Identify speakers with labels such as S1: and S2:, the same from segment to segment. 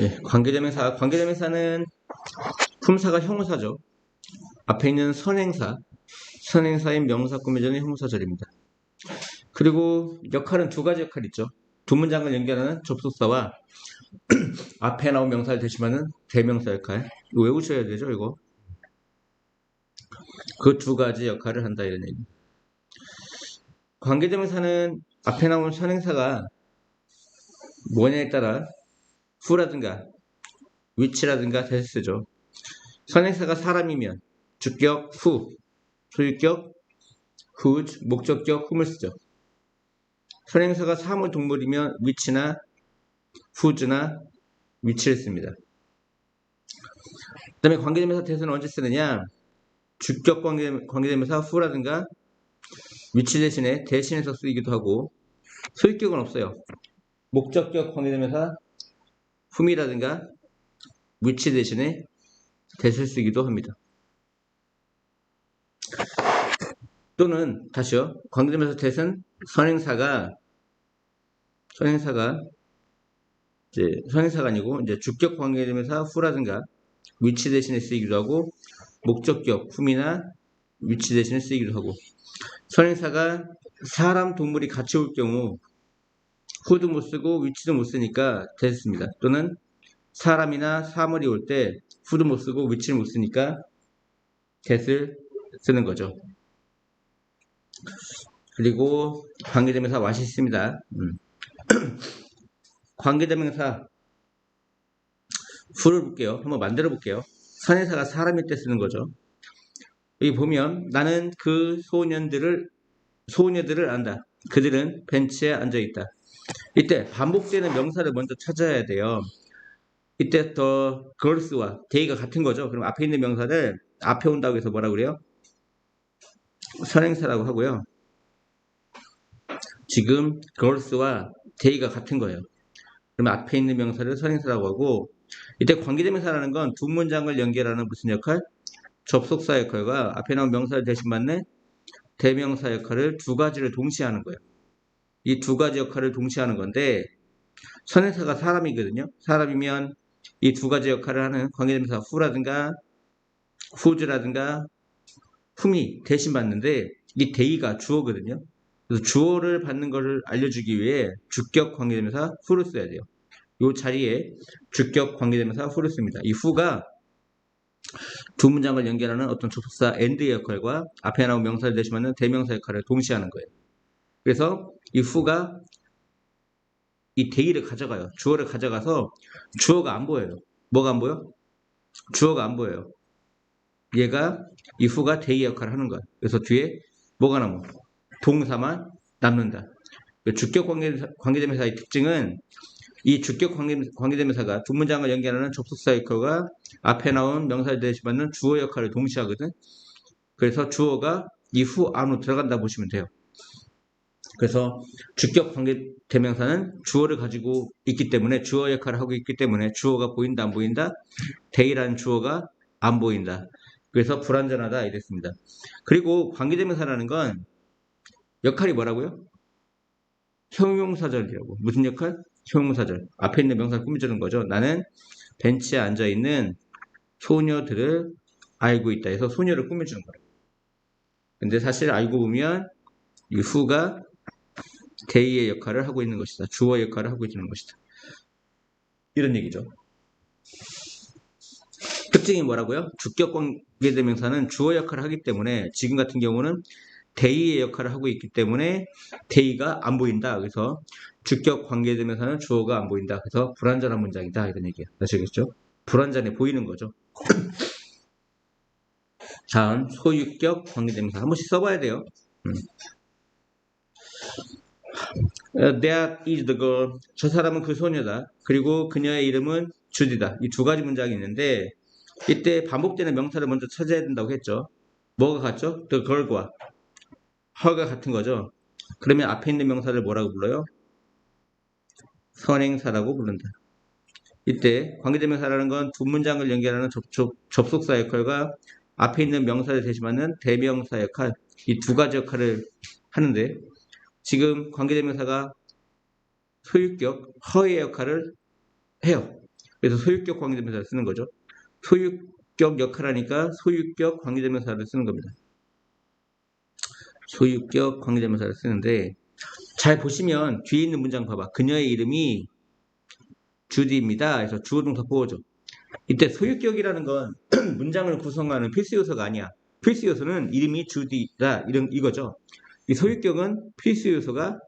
S1: 예, 관계대명사. 관계대명사는 품사가 형용사죠. 앞에 있는 선행사, 선행사인 명사 꾸며주는 형용사절입니다. 그리고 역할은 두 가지 역할이 있죠. 두 문장을 연결하는 접속사와 앞에 나온 명사를 대신하는 대명사 역할. 이거 외우셔야 되죠, 이거. 그 두 가지 역할을 한다, 이런 얘기. 관계대명사는 앞에 나온 선행사가 뭐냐에 따라 who라든가 which라든가 대를 쓰죠. 선행사가 사람이면 주격 who, 소유격 whose, 목적격 whom을 쓰죠. 선행사가 사물 동물이면 which나 whose나 which를 씁니다. 그 다음에 관계대명사 대수는 언제 쓰느냐? 주격 관계대명사 who라든가 which 대신에 대신해서 쓰이기도 하고, 소유격은 없어요. 목적격 관계대명사 whom이라든가 which 대신에 대수를 쓰기도 합니다. 또는 다시요. 관계대명사 대신 선행사가 이제 선행사가 아니고 이제 주격 관계대명사 who라든가 which 대신에 쓰이기도 하고, 목적격 whom이나 which 대신에 쓰이기도 하고, 선행사가 사람 동물이 같이 올 경우 who도 못 쓰고 which도 못 쓰니까 대했습니다. 또는 사람이나 사물이 올 때 who도 못 쓰고 which를 못 쓰니까 that을 쓰는 거죠. 그리고 관계대명사 what이 있습니다. 관계대명사 who를 볼게요. 한번 만들어 볼게요. 선행사가 사람일 때 쓰는 거죠. 여기 보면 나는 그 소녀들을 안다. 그들은 벤치에 앉아 있다. 이때 반복되는 명사를 먼저 찾아야 돼요. 이때 더 girls와 they가 같은 거죠. 그럼 앞에 있는 명사를 앞에 온다고 해서 뭐라고 그래요? 선행사라고 하고요. 지금 girls와 they가 같은 거예요. 그러면 앞에 있는 명사를 선행사라고 하고, 이때 관계대명사라는 건 두 문장을 연결하는 무슨 역할? 접속사 역할과 앞에 나온 명사를 대신 받는 대명사 역할을 두 가지를 동시에 하는 거예요. 이 두 가지 역할을 동시에 하는 건데, 선행사가 사람이거든요. 사람이면 이 두 가지 역할을 하는 관계대명사 who라든가 whose라든가 whom이 대신 받는데, 이 they가 주어거든요. 그래서 주어를 받는 것을 알려주기 위해 주격 관계대명사 who를 써야 돼요. 이 자리에 주격 관계대명사 who를 씁니다. 이 who가 두 문장을 연결하는 어떤 접속사 and의 역할과 앞에 나온 명사를 대신하는 대명사 역할을 동시에 하는 거예요. 그래서 이 who가 이 they를 가져가요. 주어를 가져가서 주어가 안 보여요. 뭐가 안 보여? 주어가 안 보여요. 얘가 이 who가 they 역할을 하는 거야. 그래서 뒤에 뭐가 남아? 동사만 남는다. 주격 관계대명사의 특징은 이 주격 관계대명사가 두 문장을 연결하는 접속사 역할과 앞에 나온 명사를 대신받는 주어 역할을 동시에 하거든. 그래서 주어가 이 who 안으로 들어간다 보시면 돼요. 그래서 주격 관계대명사는 주어를 가지고 있기 때문에 주어 역할을 하고 있기 때문에 주어가 보인다 안 보인다? they라는 주어가 안 보인다. 그래서 불완전하다 이랬습니다. 그리고 관계대명사라는 건 역할이 뭐라고요? 형용사절이라고. 무슨 역할? 형용사절. 앞에 있는 명사를 꾸며주는 거죠. 나는 벤치에 앉아있는 소녀들을 알고 있다 해서 소녀를 꾸며주는 거예요. 근데 사실 알고 보면 이 who가 they의 역할을 하고 있는 것이다. 주어 역할을 하고 있는 것이다. 이런 얘기죠. 특징이 뭐라고요? 주격 관계대명사는 주어 역할을 하기 때문에 지금 같은 경우는 they의 역할을 하고 있기 때문에 they가 안 보인다. 그래서 주격 관계대명사는 주어가 안 보인다. 그래서 불완전한 문장이다. 이런 얘기예요. 아시겠죠? 불완전해 보이는 거죠. 다음 소유격 관계대명사 한 번씩 써봐야 돼요. That is the girl. 저 사람은 그 소녀다. 그리고 그녀의 이름은 주디다. 이 두 가지 문장이 있는데 이때 반복되는 명사를 먼저 찾아야 된다고 했죠. 뭐가 같죠? The girl과 her가 같은 거죠. 그러면 앞에 있는 명사를 뭐라고 불러요? 선행사라고 부른다. 이때 관계대명사라는 건 두 문장을 연결하는 접속사 역할과 앞에 있는 명사를 대신하는 대명사 역할, 이 두 가지 역할을 하는데 지금 관계대명사가 소유격, her의 역할을 해요. 그래서 소유격 관계대명사를 쓰는 거죠. 소유격 역할하니까 소유격 관계대명사를 쓰는 겁니다. 소유격 관계대명사를 쓰는데 잘 보시면 뒤에 있는 문장 봐봐. 그녀의 이름이 주디입니다. 그래서 주어 동사 보어죠. 이때 소유격이라는 건 문장을 구성하는 필수 요소가 아니야. 필수 요소는 이름이 주디다 이거죠. 이 소유격은 필수 요소가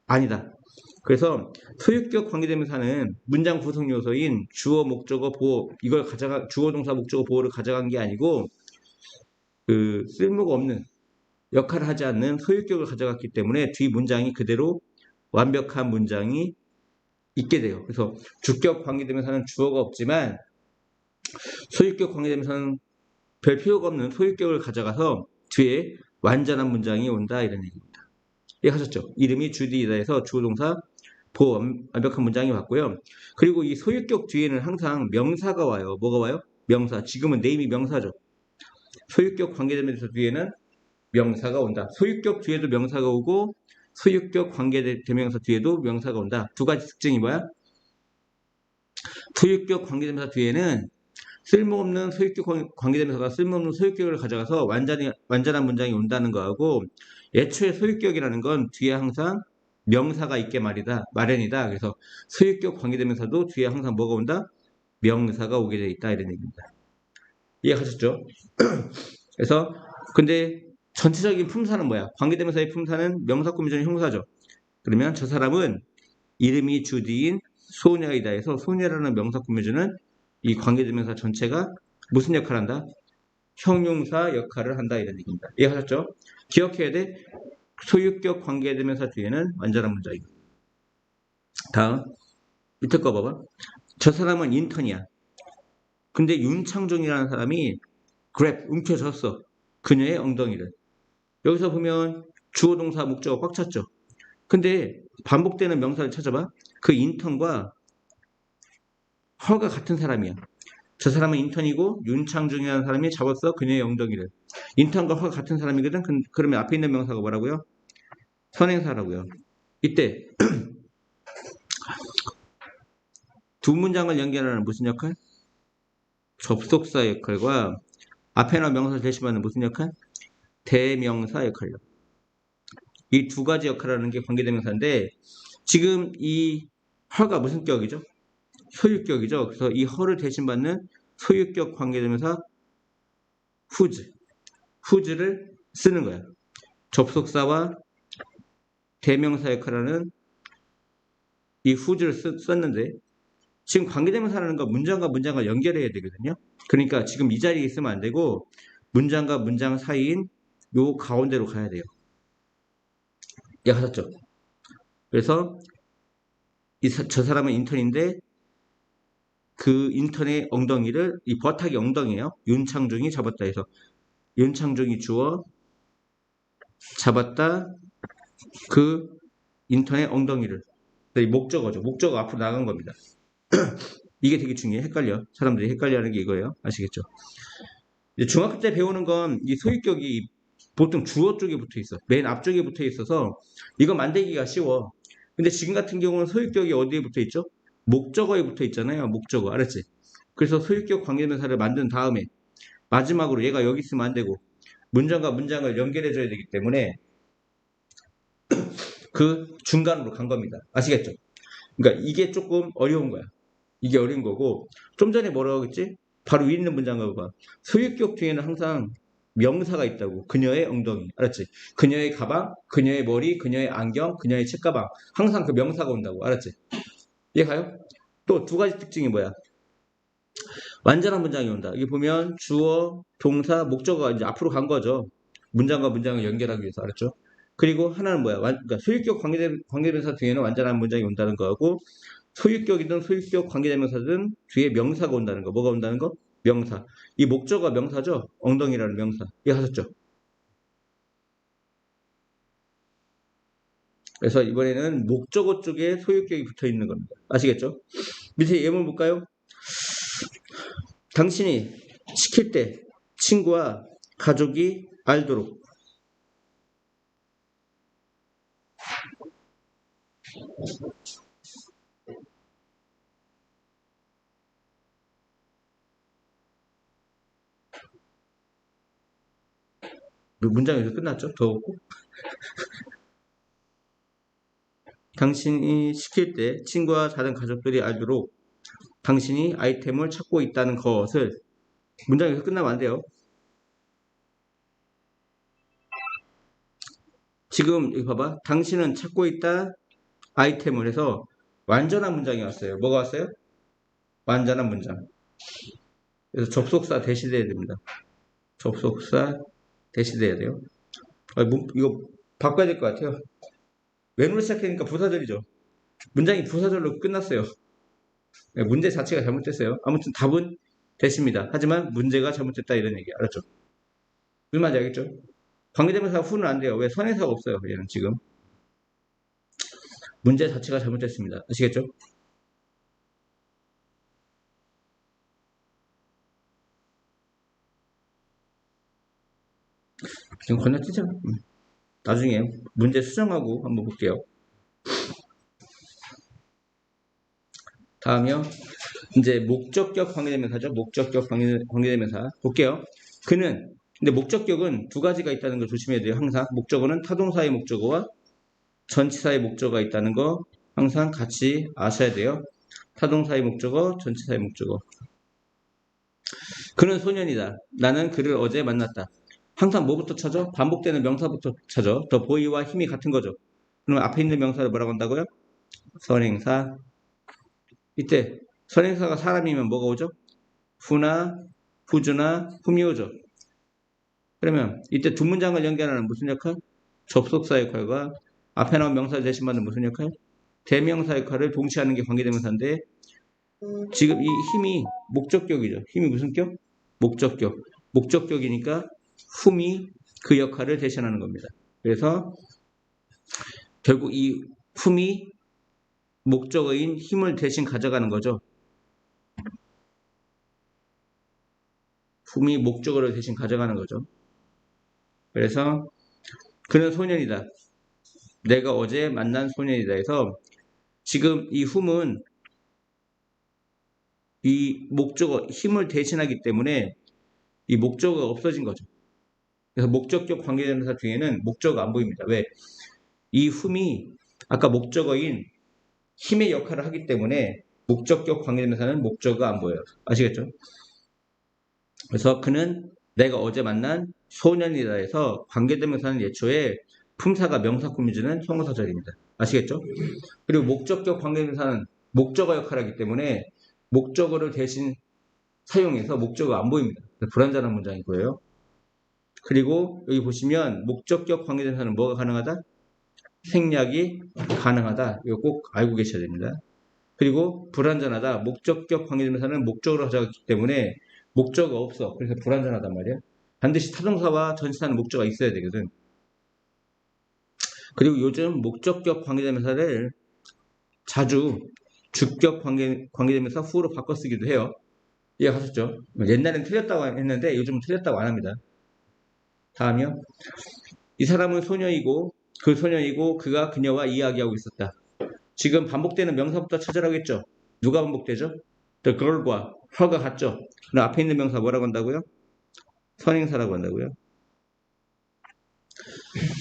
S1: 아니다. 그래서 소유격 관계대명사는 문장 구성 요소인 주어, 목적어, 보어 이걸 주어, 동사, 목적어, 보어를 가져간 게 아니고 그 쓸모가 없는 역할을 하지 않는 소유격을 가져갔기 때문에 뒤 문장이 그대로 완벽한 문장이 있게 돼요. 그래서 주격 관계대명사는 주어가 없지만 소유격 관계대명사는 별 필요가 없는 소유격을 가져가서 뒤에 완전한 문장이 온다 이런 얘기입니다. 이해하셨죠? 이름이 주디이다 해서 주어 동사 보어 완벽한 문장이 왔고요. 그리고 이 소유격 뒤에는 항상 명사가 와요. 뭐가 와요? 명사. 지금은 네임이 명사죠. 소유격 관계대명사 뒤에는 명사가 온다. 소유격 뒤에도 명사가 오고 소유격 관계대명사 뒤에도 명사가 온다. 두 가지 특징이 뭐야? 소유격 관계대명사 뒤에는 쓸모없는 소유격 관계대명사가 쓸모없는 소유격을 가져가서 완전한 문장이 온다는 거하고 애초에 소유격이라는 건 뒤에 항상 명사가 있게 마련이다. 그래서 소유격 관계대명사도 뒤에 항상 뭐가 온다? 명사가 오게 돼 있다 이런 얘기입니다. 이해하셨죠? 그래서 근데 전체적인 품사는 뭐야? 관계대명사의 품사는 명사 꾸미전 형사죠. 그러면 저 사람은 이름이 주디인 소녀이다 해서 소녀라는 명사 꾸며주는 이 관계대명사 전체가 무슨 역할을 한다? 형용사 역할을 한다 이런 얘기입니다. 이해하셨죠? 기억해야 돼. 소유격 관계대명사 뒤에는 완전한 문장이고. 다음 밑에 거 봐봐. 저 사람은 인턴이야. 근데 윤창중이라는 사람이 그랩 움켜쥐었어. 그녀의 엉덩이를. 여기서 보면 주어 동사 목적어 꽉 찼죠. 근데 반복되는 명사를 찾아봐. 그 인턴과 허가 같은 사람이야. 저 사람은 인턴이고 윤창중이라는 사람이 잡았어 그녀의 엉덩이를. 인턴과 허가 같은 사람이거든. 그러면 앞에 있는 명사가 뭐라고요? 선행사라고요. 이때 두 문장을 연결하는 무슨 역할? 접속사 역할과 앞에 나온 명사를 대신하는 무슨 역할? 대명사 역할이요. 이 두 가지 역할을 하는 게 관계대명사인데 지금 이 허가 무슨 격이죠? 소유격이죠. 그래서 이 허를 대신받는 소유격 관계대명사 whose를 쓰는 거야. 접속사와 대명사 역할을 하는 이 whose를 썼는데 지금 관계대명사라는 건 문장과 문장을 연결해야 되거든요. 그러니까 지금 이 자리에 있으면 안 되고 문장과 문장 사이인 요 가운데로 가야 돼요. 이해하셨죠? 그래서 저 사람은 인턴인데 그 인턴의 엉덩이를 이 버탁이 엉덩이에요. 윤창중이 잡았다 해서 윤창중이 주어 잡았다 그 인턴의 엉덩이를 이 목적어죠. 목적어 앞으로 나간 겁니다. 이게 되게 중요해. 헷갈려. 사람들이 헷갈려하는 게 이거예요. 아시겠죠? 중학교 때 배우는 건 이 소유격이 보통 주어 쪽에 붙어 있어. 맨 앞쪽에 붙어 있어서 이거 만들기가 쉬워. 근데 지금 같은 경우는 소유격이 어디에 붙어 있죠? 목적어에 붙어 있잖아요. 목적어. 알았지? 그래서 소유격 관계대명사를 만든 다음에 마지막으로 얘가 여기 있으면 안 되고 문장과 문장을 연결해줘야 되기 때문에 그 중간으로 간 겁니다. 아시겠죠? 그러니까 이게 조금 어려운 거야. 이게 어려운 거고 좀 전에 뭐라고 했지? 바로 위에 있는 문장을 봐. 소유격 뒤에는 항상 명사가 있다고. 그녀의 엉덩이. 알았지? 그녀의 가방, 그녀의 머리, 그녀의 안경, 그녀의 책가방. 항상 그 명사가 온다고. 알았지? 이해가요? 또 두 가지 특징이 뭐야? 완전한 문장이 온다. 여기 보면 주어, 동사, 목적어가 이제 앞으로 간 거죠. 문장과 문장을 연결하기 위해서. 알았죠? 그리고 하나는 뭐야? 그러니까 소유격 관계대명사 뒤에는 완전한 문장이 온다는 거하고 소유격이든 소유격 관계대명사든 뒤에 명사가 온다는 거. 뭐가 온다는 거? 명사. 이 목적어가 명사죠? 엉덩이라는 명사. 이해하셨죠? 그래서 이번에는 목적어 쪽에 소유격이 붙어 있는 겁니다. 아시겠죠? 밑에 예문 볼까요? 당신이 시킬 때 친구와 가족이 알도록 문장이 여기서 끝났죠? 더 없고. 당신이 시킬 때 친구와 다른 가족들이 알도록 당신이 아이템을 찾고 있다는 것을 문장이 여기서 끝나면 안 돼요. 지금 여기 봐봐. 당신은 찾고 있다 아이템을 해서 완전한 문장이 왔어요. 뭐가 왔어요? 완전한 문장. 그래서 접속사 대시돼야 됩니다. 접속사 대시돼야 돼요. 이거 바꿔야 될 것 같아요. 왼으로 시작하니까 부사절이죠. 문장이 부사절로 끝났어요. 문제 자체가 잘못됐어요. 아무튼 답은 대시입니다. 하지만 문제가 잘못됐다 이런 얘기 알았죠? 무슨 말인지 알겠죠? 관계대명사 후는 안 돼요. 왜? 선행사가 없어요. 얘는 지금. 문제 자체가 잘못됐습니다. 아시겠죠? 지금 건너뛰죠? 나중에 문제 수정하고 한번 볼게요. 다음이요. 이제 목적격 관계대명사죠. 목적격 관계대명사. 볼게요. 근데 목적격은 두 가지가 있다는 걸 조심해야 돼요. 항상. 목적어는 타동사의 목적어와 전치사의 목적어가 있다는 거 항상 같이 아셔야 돼요. 타동사의 목적어, 전치사의 목적어. 그는 소년이다. 나는 그를 어제 만났다. 항상 뭐부터 찾아? 반복되는 명사부터 찾아. 더 보이와 힘이 같은 거죠. 그러면 앞에 있는 명사를 뭐라고 한다고요? 선행사. 이때 선행사가 사람이면 뭐가 오죠? 후나 후주나 흠이 오죠. 그러면 이때 두 문장을 연결하는 무슨 역할? 접속사 역할과 앞에 나온 명사를 대신받는 무슨 역할? 대명사 역할을 동시에 하는 게 관계대명사인데 지금 이 힘이 목적격이죠. 힘이 무슨 격? 목적격. 목적격이니까 흠이 그 역할을 대신하는 겁니다. 그래서 결국 이 흠이 목적어인 힘을 대신 가져가는 거죠. 흠이 목적어를 대신 가져가는 거죠. 그래서 그는 소년이다. 내가 어제 만난 소년이다 해서 지금 이 흠은 이 목적어 힘을 대신하기 때문에 이 목적어가 없어진 거죠. 그래서 목적격 관계대명사 뒤에는 목적어가 안 보입니다. 왜? 이 흠이 아까 목적어인 힘의 역할을 하기 때문에 목적격 관계대명사는 목적어가 안 보여요. 아시겠죠? 그래서 그는 내가 어제 만난 소년이다 해서 관계대명사는 예초에 품사가 명사 꾸미주는 형용사절입니다. 아시겠죠? 그리고 목적격 관계대명사는 목적어 역할을 하기 때문에 목적어를 대신 사용해서 목적어가 안 보입니다. 불완전한 문장이 보여요. 그리고 여기 보시면 목적격 관계대명사는 뭐가 가능하다? 생략이 가능하다. 이거 꼭 알고 계셔야 됩니다. 그리고 불완전하다. 목적격 관계대명사는 목적으로 가져갔기 때문에 목적어가 없어. 그래서 불완전하단 말이야. 반드시 타동사와 전치사는 목적어가 있어야 되거든. 그리고 요즘 목적격 관계대명사를 자주 주격 관계대명사 후로 바꿔 쓰기도 해요. 이해하셨죠? 옛날엔 틀렸다고 했는데 요즘은 틀렸다고 안 합니다. 다음이요. 이 사람은 소녀이고 그가 그녀와 이야기하고 있었다. 지금 반복되는 명사부터 찾으라고 했죠. 누가 반복되죠? The girl과 her가 같죠. 그럼 앞에 있는 명사 뭐라고 한다고요? 선행사라고 한다고요.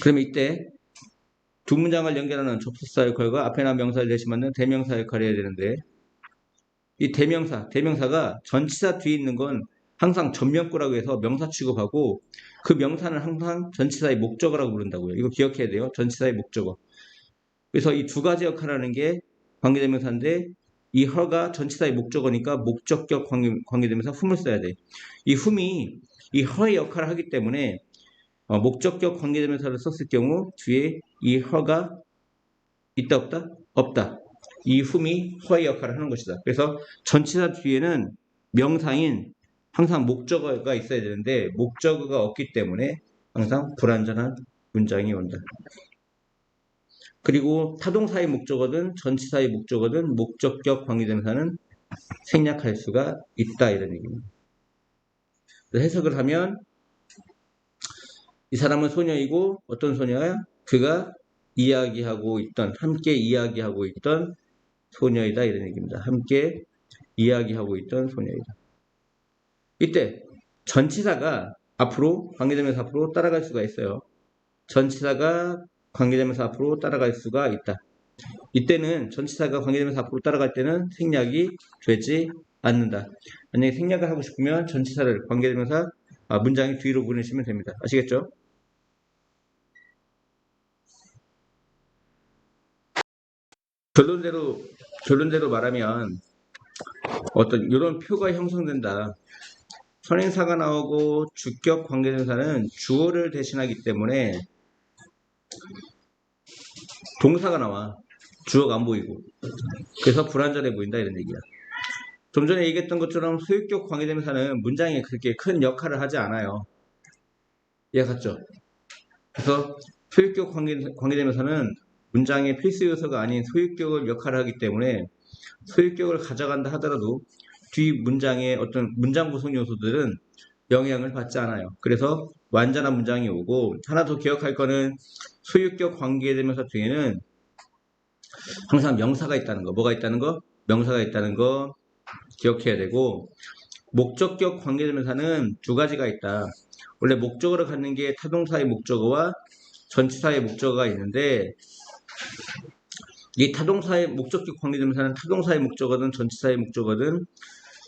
S1: 그러면 이때 두 문장을 연결하는 접속사 역할과 앞에 나온 명사를 대신하는 대명사 역할을 해야 되는데 이 대명사가 전치사 뒤에 있는 건 항상 전명구라고 해서 명사 취급하고 그 명사는 항상 전치사의 목적어라고 부른다고요. 이거 기억해야 돼요. 전치사의 목적어. 그래서 이 두 가지 역할을 하는 게 관계대명사인데 이 her가 전치사의 목적어니까 목적격 관계대명사 whom을 써야 돼. 이 whom이 이 her의 역할을 하기 때문에 목적격 관계대명사를 썼을 경우 뒤에 이 her가 있다 없다? 없다. 이 whom이 her의 역할을 하는 것이다. 그래서 전치사 뒤에는 명사인 항상 목적어가 있어야 되는데 목적어가 없기 때문에 항상 불완전한 문장이 온다. 그리고 타동사의 목적어든 전치사의 목적어든 목적격 관계대명사는 생략할 수가 있다 이런 얘기입니다. 해석을 하면 이 사람은 소녀이고 어떤 소녀야? 그가 함께 이야기하고 있던 소녀이다 이런 얘기입니다. 함께 이야기하고 있던 소녀이다. 이때 전치사가 앞으로 관계대명사 앞으로 따라갈 수가 있어요. 전치사가 관계대명사 앞으로 따라갈 수가 있다. 이때는 전치사가 관계대명사 앞으로 따라갈 때는 생략이 되지 않는다. 만약에 생략을 하고 싶으면 전치사를 관계대명사 문장의 뒤로 보내시면 됩니다. 아시겠죠? 결론대로 말하면 어떤 이런 표가 형성된다. 선행사가 나오고 주격 관계대명사는 주어를 대신하기 때문에 동사가 나와. 주어가 안 보이고. 그래서 불완전해 보인다 이런 얘기야. 좀 전에 얘기했던 것처럼 소유격 관계대명사는 문장에 그렇게 큰 역할을 하지 않아요. 이해 갔죠? 그래서 소유격 관계대명사는 문장의 필수 요소가 아닌 소유격을 역할을 하기 때문에 소유격을 가져간다 하더라도 뒤 문장의 어떤 문장 구성 요소들은 영향을 받지 않아요. 그래서 완전한 문장이 오고, 하나 더 기억할 거는 소유격 관계대명사 중에는 항상 명사가 있다는 거. 뭐가 있다는 거? 명사가 있다는 거 기억해야 되고, 목적격 관계대명사는 두 가지가 있다. 원래 목적어를 갖는 게 타동사의 목적어와 전치사의 목적어가 있는데, 이 타동사의 목적격 관계대명사는 타동사의 목적어든 전치사의 목적어든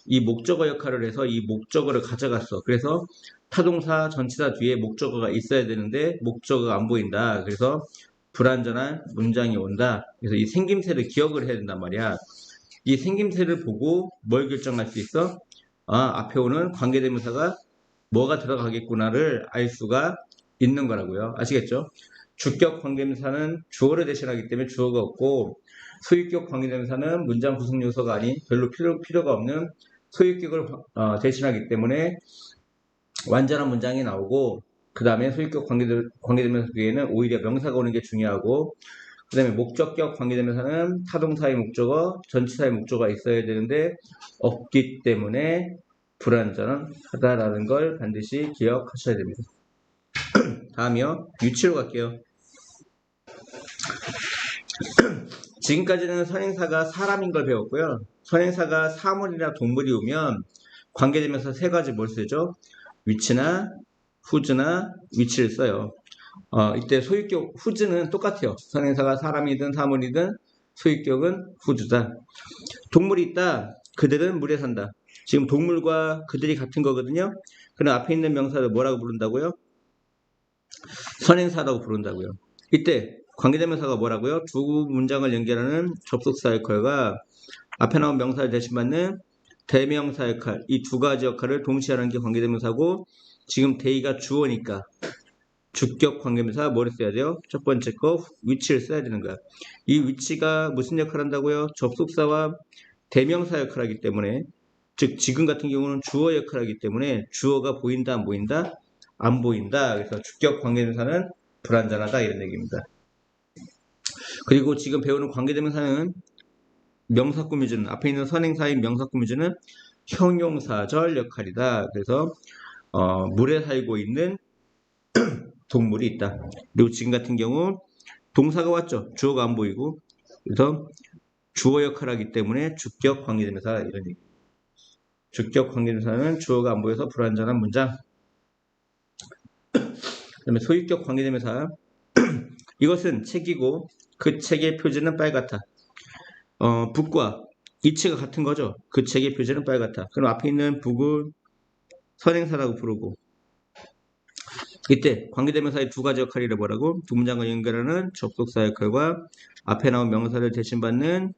S1: 이 목적어 역할을 해서 이 목적어를 가져갔어. 그래서 타동사, 전치사 뒤에 목적어가 있어야 되는데 목적어가 안 보인다. 그래서 불완전한 문장이 온다. 그래서 이 생김새를 기억을 해야 된단 말이야. 이 생김새를 보고 뭘 결정할 수 있어? 앞에 오는 관계대명사가 뭐가 들어가겠구나를 알 수가 있는 거라고요. 아시겠죠? 주격 관계대명사는 주어를 대신하기 때문에 주어가 없고, 소유격 관계대명사는 문장 구성 요소가 아닌 별로 필요가 없는 소유격을 대신하기 때문에 완전한 문장이 나오고, 그 다음에 소유격 관계대명사 뒤에는 오히려 명사가 오는 게 중요하고, 그 다음에 목적격 관계대명사는 타동사의 목적어, 전치사의 목적어가 있어야 되는데 없기 때문에 불완전하다라는 걸 반드시 기억하셔야 됩니다. 다음이요. 유치로 갈게요. 지금까지는 선행사가 사람인 걸 배웠고요. 선행사가 사물이나 동물이 오면 관계대명사 세 가지 뭘 쓰죠? 위치나 후즈나 위치를 써요. 이때 소유격 후즈는 똑같아요. 선행사가 사람이든 사물이든 소유격은 후즈다. 동물이 있다. 그들은 물에 산다. 지금 동물과 그들이 같은 거거든요. 그럼 앞에 있는 명사를 뭐라고 부른다고요? 선행사라고 부른다고요. 이때 관계대명사가 뭐라고요? 두 문장을 연결하는 접속사 역할과 앞에 나온 명사를 대신받는 대명사 역할, 이 두 가지 역할을 동시에 하는 게 관계대명사고, 지금 대의가 주어니까 주격 관계대명사 뭐를 써야 돼요? 첫 번째 거 위치를 써야 되는 거야. 이 위치가 무슨 역할을 한다고요? 접속사와 대명사 역할을 하기 때문에, 즉 지금 같은 경우는 주어 역할을 하기 때문에 주어가 보인다 안 보인다? 안 보인다. 그래서 주격 관계대명사는 불완전하다 이런 얘기입니다. 그리고 지금 배우는 관계대명사는 명사 꾸며주는, 앞에 있는 선행사인 명사 꾸며주는 형용사절 역할이다. 그래서 물에 살고 있는 동물이 있다. 그리고 지금 같은 경우 동사가 왔죠. 주어가 안 보이고, 그래서 주어 역할을 하기 때문에 주격 관계대명사 이런 얘기. 주격 관계대명사는 주어가 안 보여서 불완전한 문장. 그다음에 소유격 관계대명사. 이것은 책이고 그 책의 표지는 빨갛다. 북과 이치가 같은 거죠. 그 책의 표지는 빨갛다. 그럼 앞에 있는 북을 선행사라고 부르고, 이때 관계대명사의 두 가지 역할이라 뭐라고? 두 문장을 연결하는 접속사 역할과 앞에 나온 명사를 대신받는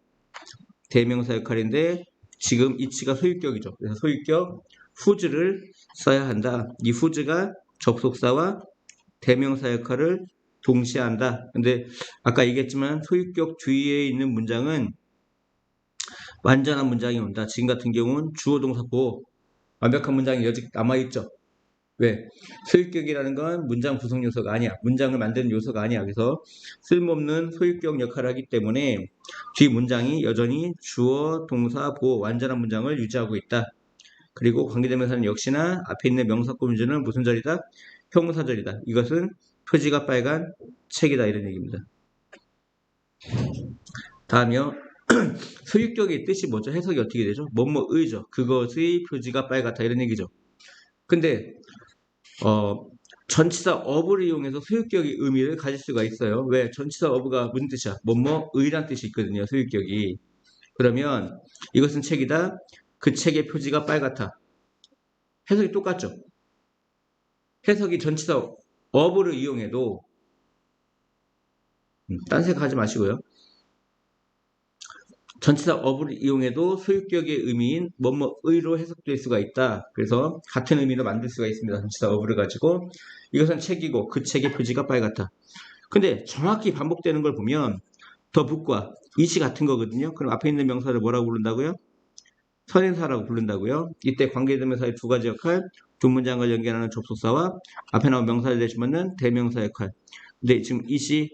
S1: 대명사 역할인데, 지금 이치가 소유격이죠. 그래서 소유격 후즈를 써야 한다. 이 후즈가 접속사와 대명사 역할을 동시에 한다. 근데 아까 얘기했지만 소유격 뒤에 있는 문장은 완전한 문장이 온다. 지금 같은 경우는 주어 동사 보호 완벽한 문장이 여직 남아있죠. 왜? 소유격이라는 건 문장 구성 요소가 아니야. 문장을 만드는 요소가 아니야. 그래서 쓸모없는 소유격 역할을 하기 때문에 뒤 문장이 여전히 주어 동사 보호 완전한 문장을 유지하고 있다. 그리고 관계대명사는 역시나 앞에 있는 명사 꾸며주는 무슨 절이다? 형사절이다. 이것은 표지가 빨간 책이다 이런 얘기입니다. 다음이요. 소유격의 뜻이 뭐죠? 해석이 어떻게 되죠? 뭐뭐의죠. 그것의 표지가 빨갛다 이런 얘기죠. 근데 어, 전치사 of를 이용해서 소유격의 의미를 가질 수가 있어요. 왜? 전치사 of가 무슨 뜻이야? 뭐뭐의란 뜻이 있거든요. 소유격이. 그러면 이것은 책이다. 그 책의 표지가 빨갛다. 해석이 똑같죠? 해석이 전치사 of를 이용해도 딴색 하지 마시고요. 전치사 of를 이용해도 소유격의 의미인 뭐뭐의로 해석될 수가 있다. 그래서 같은 의미로 만들 수가 있습니다. 전치사 of를 가지고 이것은 책이고 그 책의 표지가 빨갛다. 근데 정확히 반복되는 걸 보면 더 book과 이시 같은 거거든요. 그럼 앞에 있는 명사를 뭐라고 부른다고요? 선행사라고 부른다고요. 이때 관계대명사의 두 가지 역할, 두 문장을 연결하는 접속사와 앞에 나온 명사를 대신하는 대명사 역할. 근데 지금 이시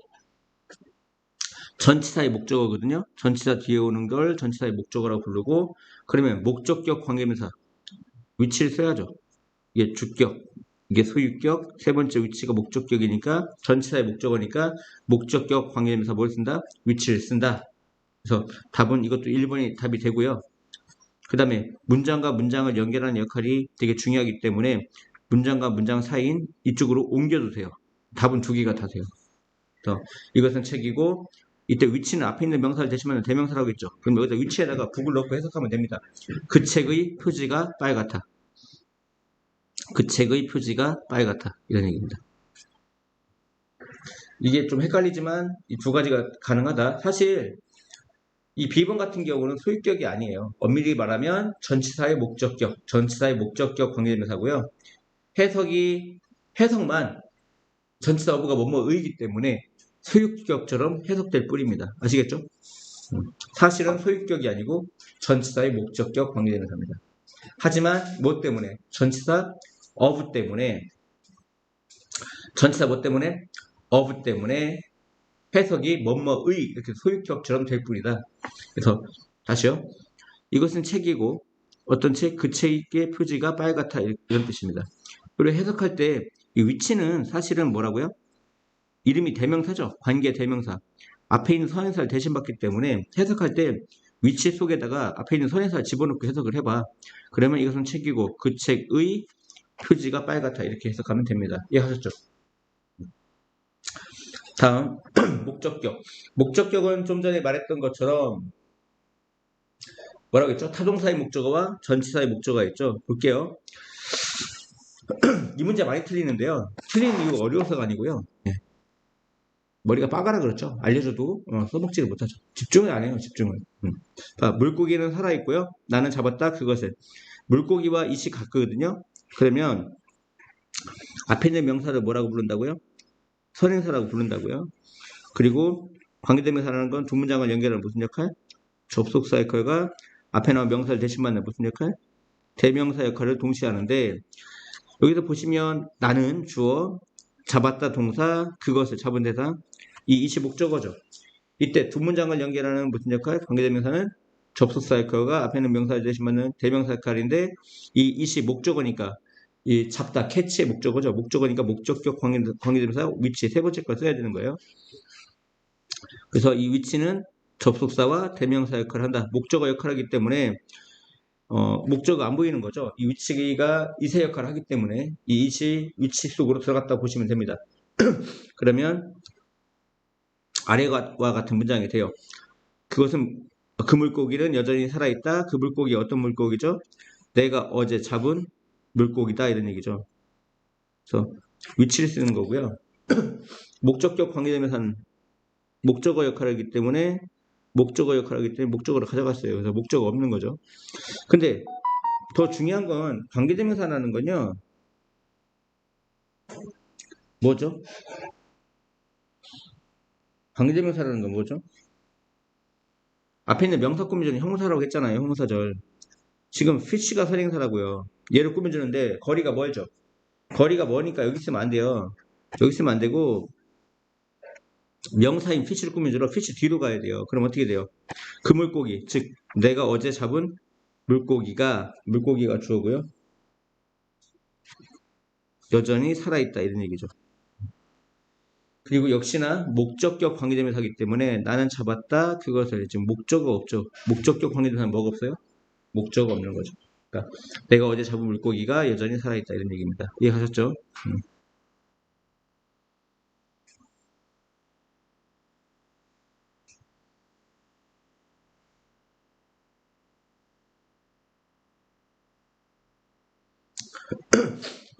S1: 전치사의 목적어거든요. 전치사 뒤에 오는 걸 전치사의 목적어라고 부르고, 그러면 목적격 관계대명사 위치를 써야죠. 이게 주격, 이게 소유격, 세 번째 위치가 목적격이니까 전치사의 목적어니까 목적격 관계대명사 뭘 쓴다? 위치를 쓴다. 그래서 답은 이것도 1번이 답이 되고요. 그 다음에 문장과 문장을 연결하는 역할이 되게 중요하기 때문에 문장과 문장 사이인 이쪽으로 옮겨도 돼요. 답은 두 개가 다 돼요. 그래서 이것은 책이고 이때 위치는 앞에 있는 명사를 대신하면 대명사라고 했죠. 그럼 여기다 위치에다가 북을 넣고 해석하면 됩니다. 그 책의 표지가 빨갛다. 그 책의 표지가 빨갛다. 이런 얘기입니다. 이게 좀 헷갈리지만 이 두 가지가 가능하다. 사실 이 B번 같은 경우는 소유격이 아니에요. 엄밀히 말하면 전치사의 목적격, 전치사의 목적격 관계대명사고요. 해석만 전치사 어부가 뭐뭐의이기 때문에 소유격처럼 해석될 뿐입니다. 아시겠죠? 사실은 소유격이 아니고 전치사의 목적격 관계대명사입니다. 하지만 뭐 때문에? 전치사 of 때문에 전치사 뭐 때문에? of 때문에 해석이 뭐뭐의 이렇게 소유격처럼 될 뿐이다. 그래서 다시요. 이것은 책이고 어떤 책, 그 책의 표지가 빨갛다 이런 뜻입니다. 그리고 해석할 때 이 위치는 사실은 뭐라고요? 이름이 대명사죠. 관계 대명사. 앞에 있는 선행사를 대신받기 때문에 해석할 때 위치 속에다가 앞에 있는 선행사를 집어넣고 해석을 해봐. 그러면 이것은 책이고 그 책의 표지가 빨갛다 이렇게 해석하면 됩니다. 이해하셨죠? 다음 목적격. 목적격은 좀 전에 말했던 것처럼 뭐라고 했죠? 타동사의 목적어와 전치사의 목적어가 있죠. 볼게요. 이 문제 많이 틀리는데요. 틀리는 이유가 어려워서가 아니고요. 머리가 빠가라 그렇죠. 알려줘도 써먹지를 못하죠. 집중을 안 해요. 집중을. 자, 물고기는 살아있고요. 나는 잡았다 그것을. 물고기와 이시 같거든요. 그러면 앞에 있는 명사를 뭐라고 부른다고요? 선행사라고 부른다고요. 그리고 관계대명사라는 건 두 문장을 연결하는 무슨 역할? 접속사 역할과 앞에 나온 명사를 대신 받는 무슨 역할? 대명사 역할을 동시에 하는데 여기서 보시면 나는 주어, 잡았다 동사, 그것을 잡은 대상, 이 이시 목적어죠. 이때 두 문장을 연결하는 무슨 역할? 관계대명사는 접속사 역할과 앞에 있는 명사를 대신 받는 대명사 역할인데 이 이시 목적어니까 이 잡다, 캐치의 목적어죠. 목적어니까 목적격 관계대명사 위치 세 번째 걸 써야 되는 거예요. 그래서 이 위치는 접속사와 대명사 역할을 한다. 목적어 역할을 하기 때문에 목적어 안 보이는 거죠. 이 위치가 이세 역할을 하기 때문에 이 위치 속으로 들어갔다 보시면 됩니다. 그러면 아래와 같은 문장이 돼요. 그것은 그 물고기는 여전히 살아있다. 그 물고기 어떤 물고기죠? 내가 어제 잡은 물고기다 이런 얘기죠. 그래서 위치를 쓰는 거고요. 목적격 관계대명사는 목적어 역할을 하기 때문에 목적어를 가져갔어요. 그래서 목적어 없는 거죠. 근데 더 중요한 건 관계대명사라는 건요. 뭐죠? 관계대명사라는 건 뭐죠? 앞에 있는 명사 꾸며주는 형용사라고 했잖아요. 형용사절. 지금 fish가 선행사라고요. 얘를 꾸며주는데 거리가 멀죠? 거리가 머니까 여기 있으면 안 돼요. 여기 있으면 안 되고 명사인 fish를 꾸며주러 fish 뒤로 가야 돼요. 그럼 어떻게 돼요? 그 물고기, 즉 내가 어제 잡은 물고기가 주어고요. 여전히 살아있다 이런 얘기죠. 그리고 역시나 목적격 관계대명사이기 때문에 나는 잡았다 그것을 지금 목적어 없죠. 목적격 관계대명사는 뭐가 없어요? 목적어 없는 거죠. 그러니까 내가 어제 잡은 물고기가 여전히 살아있다 이런 얘기입니다. 이해하셨죠?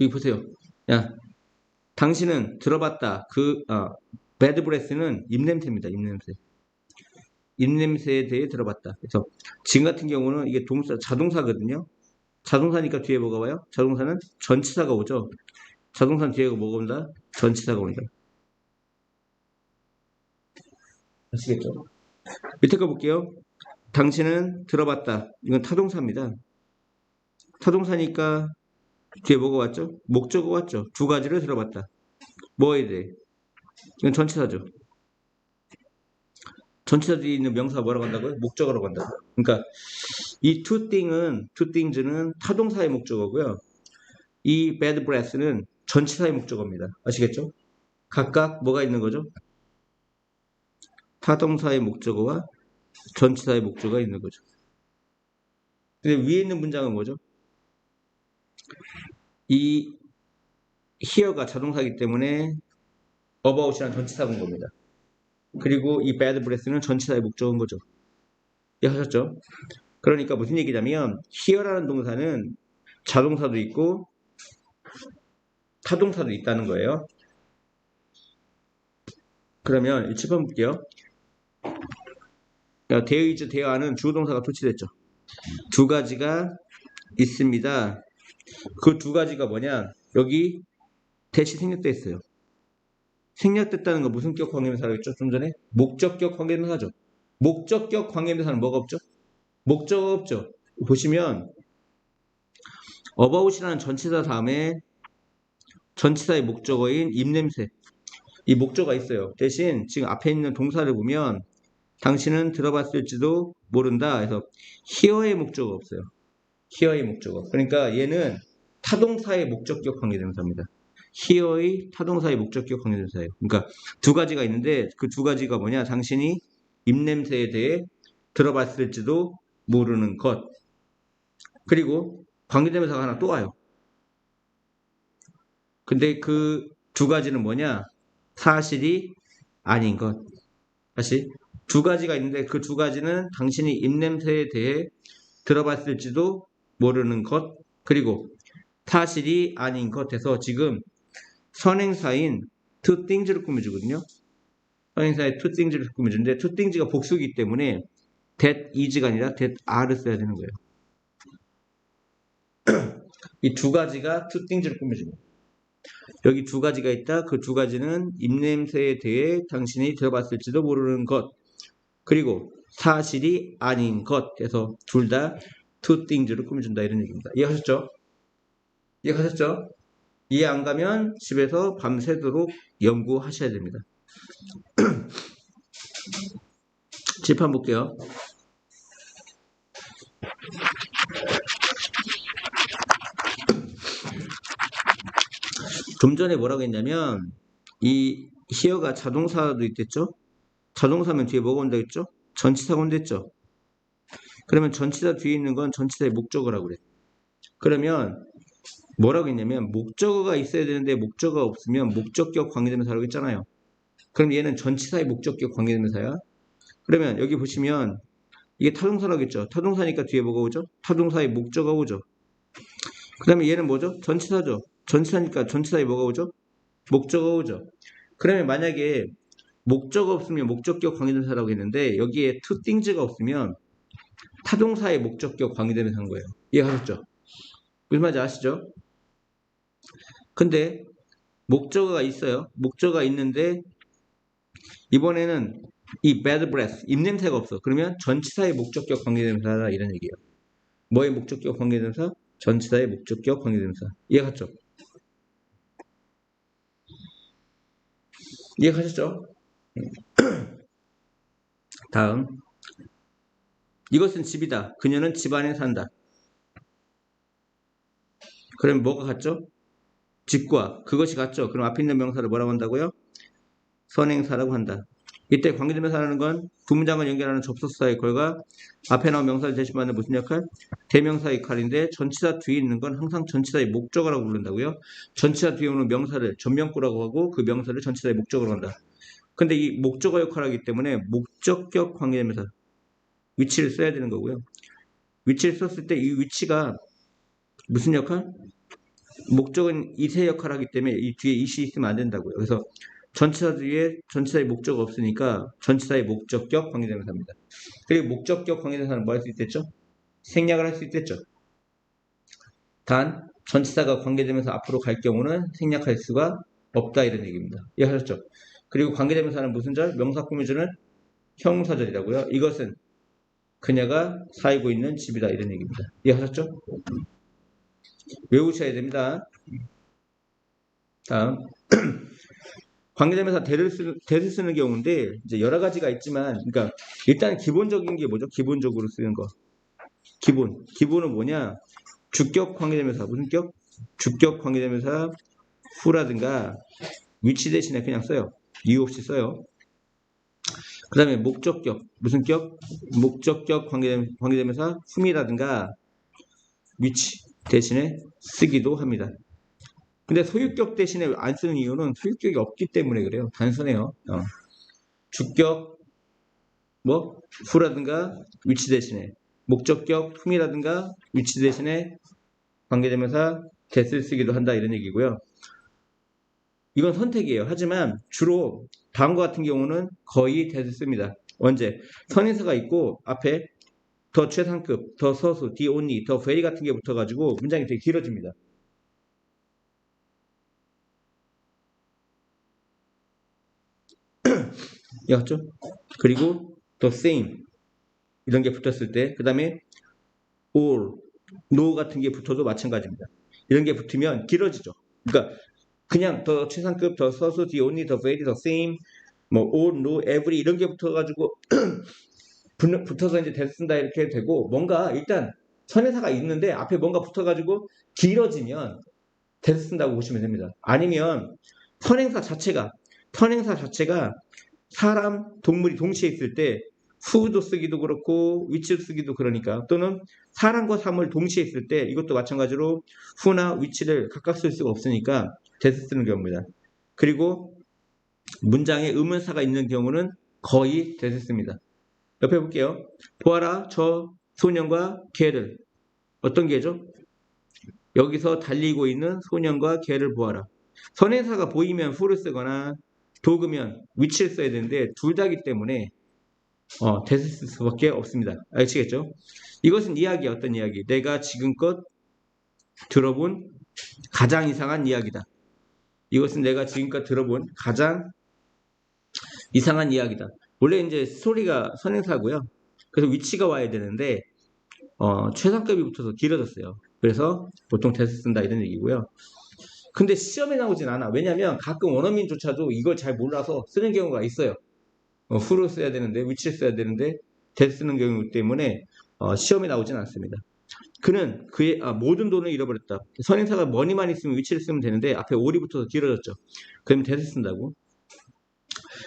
S1: 여기 보세요. 야, 당신은 들어봤다. bad breath는 입냄새입니다. 입냄새. 입냄새에 대해 들어봤다. 그래서 지금 같은 경우는 이게 자동사거든요. 자동사니까 뒤에 뭐가 와요? 자동사는 전치사가 오죠. 자동사는 뒤에 뭐가 온다? 전치사가 온다. 아시겠죠? 밑에 거 볼게요. 당신은 들어봤다. 이건 타동사입니다. 타동사니까 뒤에 뭐가 왔죠? 목적어 왔죠. 두 가지를 들어봤다. 뭐에 대해? 이건 전치사죠. 전치사 뒤에 있는 명사가 뭐라고 한다고요? 목적어라고 한다고요. 그러니까 이 two things는 타동사의 목적어고요. 이 bad breath는 전치사의 목적어입니다. 아시겠죠? 각각 뭐가 있는 거죠? 타동사의 목적어와 전치사의 목적어가 있는 거죠. 근데 위에 있는 문장은 뭐죠? 이 here가 자동사이기 때문에 about이라는 전치사인 겁니다. 그리고 이 bad breath는 전치사의 목적어인 거죠. 이해하셨죠? 그러니까 무슨 얘기냐면 here라는 동사는 자동사도 있고 타동사도 있다는 거예요. 그러면 7번 볼게요. there is, there는 주어동사가 도치됐죠. 두 가지가 있습니다. 그 두 가지가 뭐냐? 여기 대시 생략돼 있어요. 생략됐다는 거 무슨 격 관계대명사라고 했죠? 좀 전에 목적격 관계대명사죠. 목적격 관계대명사는 뭐가 없죠? 목적어 없죠. 보시면 about이라는 전치사 다음에 전치사의 목적어인 입냄새 이 목적어가 있어요. 대신 지금 앞에 있는 동사를 보면 당신은 들어봤을지도 모른다 해서 here의 목적어가 없어요. here의 목적어. 그러니까 얘는 타동사의 목적격 관계대명사입니다. here의 타동사의 목적격 관계대명사예요. 그러니까 두 가지가 있는데 그 두 가지가 뭐냐? 당신이 입냄새에 대해 들어봤을지도 모르는 것. 그리고 관계대명사가 하나 또 와요. 근데 그 두 가지는 뭐냐? 사실이 아닌 것. 다시 두 가지가 있는데 그 두 가지는 당신이 입냄새에 대해 들어봤을지도 모르는 것. 그리고 사실이 아닌 것에서 지금 선행사인 two things를 꾸며주거든요. 선행사의 two things를 꾸며주는데 two things가 복수이기 때문에 that is가 아니라 that are를 써야 되는 거예요. 이 두 가지가 two things를 꾸며줍니다. 여기 두 가지가 있다. 그 두 가지는 입냄새에 대해 당신이 들어봤을지도 모르는 것. 그리고 사실이 아닌 것에서 둘 다 two things를 꾸며준다 이런 얘기입니다. 이해하셨죠? 이해하셨죠? 이해 안 가면 집에서 밤새도록 연구하셔야 됩니다. 집한 볼게요. 좀 전에 뭐라고 했냐면 이 here가 자동사도 있겠죠? 자동사면 뒤에 뭐가 온다 했죠? 전치사가 온다 했죠? 그러면 전치사 뒤에 있는 건 전치사의 목적어라고 그래. 그러면 뭐라고 했냐면 목적어가 있어야 되는데 목적어가 없으면 목적격 관계대명사라고 했잖아요. 그럼 얘는 전치사의 목적격 관계대명사야. 그러면 여기 보시면 이게 타동사라고 했죠. 타동사니까 뒤에 뭐가 오죠? 타동사의 목적어가 오죠. 그 다음에 얘는 뭐죠? 전치사죠. 전치사니까 전치사에 뭐가 오죠? 목적어가 오죠. 그러면 만약에 목적어 없으면 목적격 관계대명사라고 했는데 여기에 two things가 없으면 타동사의 목적격 관계대명사인 거예요. 이해하셨죠? 무슨 말인지 아시죠? 근데 목적어가 있어요. 목적어가 있는데 이번에는 이 bad breath, 입냄새가 없어. 그러면 전치사의 목적격 관계대명사다 이런 얘기예요. 뭐의 목적격 관계대명사? 전치사의 목적격 관계대명사. 이해갔죠? 이해가셨죠? 다음 이것은 집이다. 그녀는 집 안에 산다. 그럼 뭐가 같죠? 집과 그것이 같죠? 그럼 앞에 있는 명사를 뭐라고 한다고요? 선행사라고 한다. 이때 관계대명사라는 건 두 문장을 연결하는 접속사의 역할과 앞에 나온 명사를 대신받는 무슨 역할? 대명사 역할인데 전치사 뒤에 있는 건 항상 전치사의 목적어라고 부른다고요. 전치사 뒤에 오는 명사를 전명구라고 하고 그 명사를 전치사의 목적어로 한다. 근데 이 목적어 역할을 하기 때문에 목적격 관계대명사 위치를 써야 되는 거고요. 위치를 썼을 때 이 위치가 무슨 역할? 목적은 이세 역할을 하기 때문에 이 뒤에 이시 있으면 안 된다고요. 그래서 전치사 뒤에 전치사의 목적어 없으니까 전치사의 목적격 관계대명사입니다. 그리고 목적격 관계대명사는 뭐 할 수 있댔죠? 생략을 할 수 있댔죠. 단 전치사가 관계대명사 앞으로 갈 경우는 생략할 수가 없다 이런 얘기입니다. 이해하셨죠? 그리고 관계대명사는 무슨 절? 명사 꾸며주는 형용사절이라고요. 이것은 그녀가 살고 있는 집이다 이런 얘기입니다. 이해하셨죠? 외우셔야 됩니다. 다음 관계대명사 대를 쓰는 경우인데 이제 여러 가지가 있지만 그러니까 일단 기본적인 게 뭐죠? 기본적으로 쓰는 거. 기본은 뭐냐? 주격 관계대명사 무슨 격? 주격 관계대명사 후라든가 위치 대신에 그냥 써요. 이유 없이 써요. 그 다음에 목적격 무슨 격? 목적격 관계대명사 흠이라든가 위치 대신에 쓰기도 합니다. 근데 소유격 대신에 안 쓰는 이유는 소유격이 없기 때문에 그래요. 단순해요. 주격 뭐 후라든가 위치 대신에 목적격 흠이라든가 위치 대신에 관계대명사 대를 쓰기도 한다 이런 얘기고요. 이건 선택이에요. 하지만 주로 다음과 같은 경우는 거의 대를 씁니다. 언제? 선인사가 있고 앞에 더 최상급, 더 서수, the only, 더 very 같은 게 붙어가지고 문장이 되게 길어집니다. 이해했죠? 그리고 the same 이런 게 붙었을 때 그 다음에 or, no 같은 게 붙어도 마찬가지입니다. 이런 게 붙으면 길어지죠. 그러니까 그냥 더 최상급, 더 서수, the only, 더 very, 더 same 뭐 all, no, every 이런 게 붙어가지고 붙어서 이제 대를 쓴다 이렇게 되고 뭔가 일단 선행사가 있는데 앞에 뭔가 붙어가지고 길어지면 대를 쓴다고 보시면 됩니다. 아니면 선행사 자체가 사람, 동물이 동시에 있을 때 후도 쓰기도 그렇고 위치도 쓰기도 그러니까 또는 사람과 사물 동시에 있을 때 이것도 마찬가지로 후나 위치를 각각 쓸 수가 없으니까 대를 쓰는 경우입니다. 그리고 문장에 의문사가 있는 경우는 거의 대를 씁니다. 옆에 볼게요. 보아라 저 소년과 개를 어떤 개죠? 여기서 달리고 있는 소년과 개를 보아라. 선행사가 보이면 후를 쓰거나 도구면 위치를 써야 되는데 둘 다기 때문에 대를 쓸 수밖에 없습니다. 아시겠죠? 이것은 이야기야. 어떤 이야기? 내가 지금껏 들어본 가장 이상한 이야기다. 이것은 내가 지금껏 들어본 가장 이상한 이야기다. 원래 이제 스토리가 선행사고요. 그래서 위치가 와야 되는데 최상급이 붙어서 길어졌어요. 그래서 보통 대를 쓴다 이런 얘기고요. 근데 시험에 나오진 않아. 왜냐면 가끔 원어민조차도 이걸 잘 몰라서 쓰는 경우가 있어요. 후를 써야 되는데 위치를 써야 되는데 대를 쓰는 경우 때문에 시험에 나오진 않습니다. 그는 그의 모든 돈을 잃어버렸다. 선행사가 머니만 있으면 위치를 쓰면 되는데 앞에 올이 붙어서 길어졌죠. 그러면 대를 쓴다고.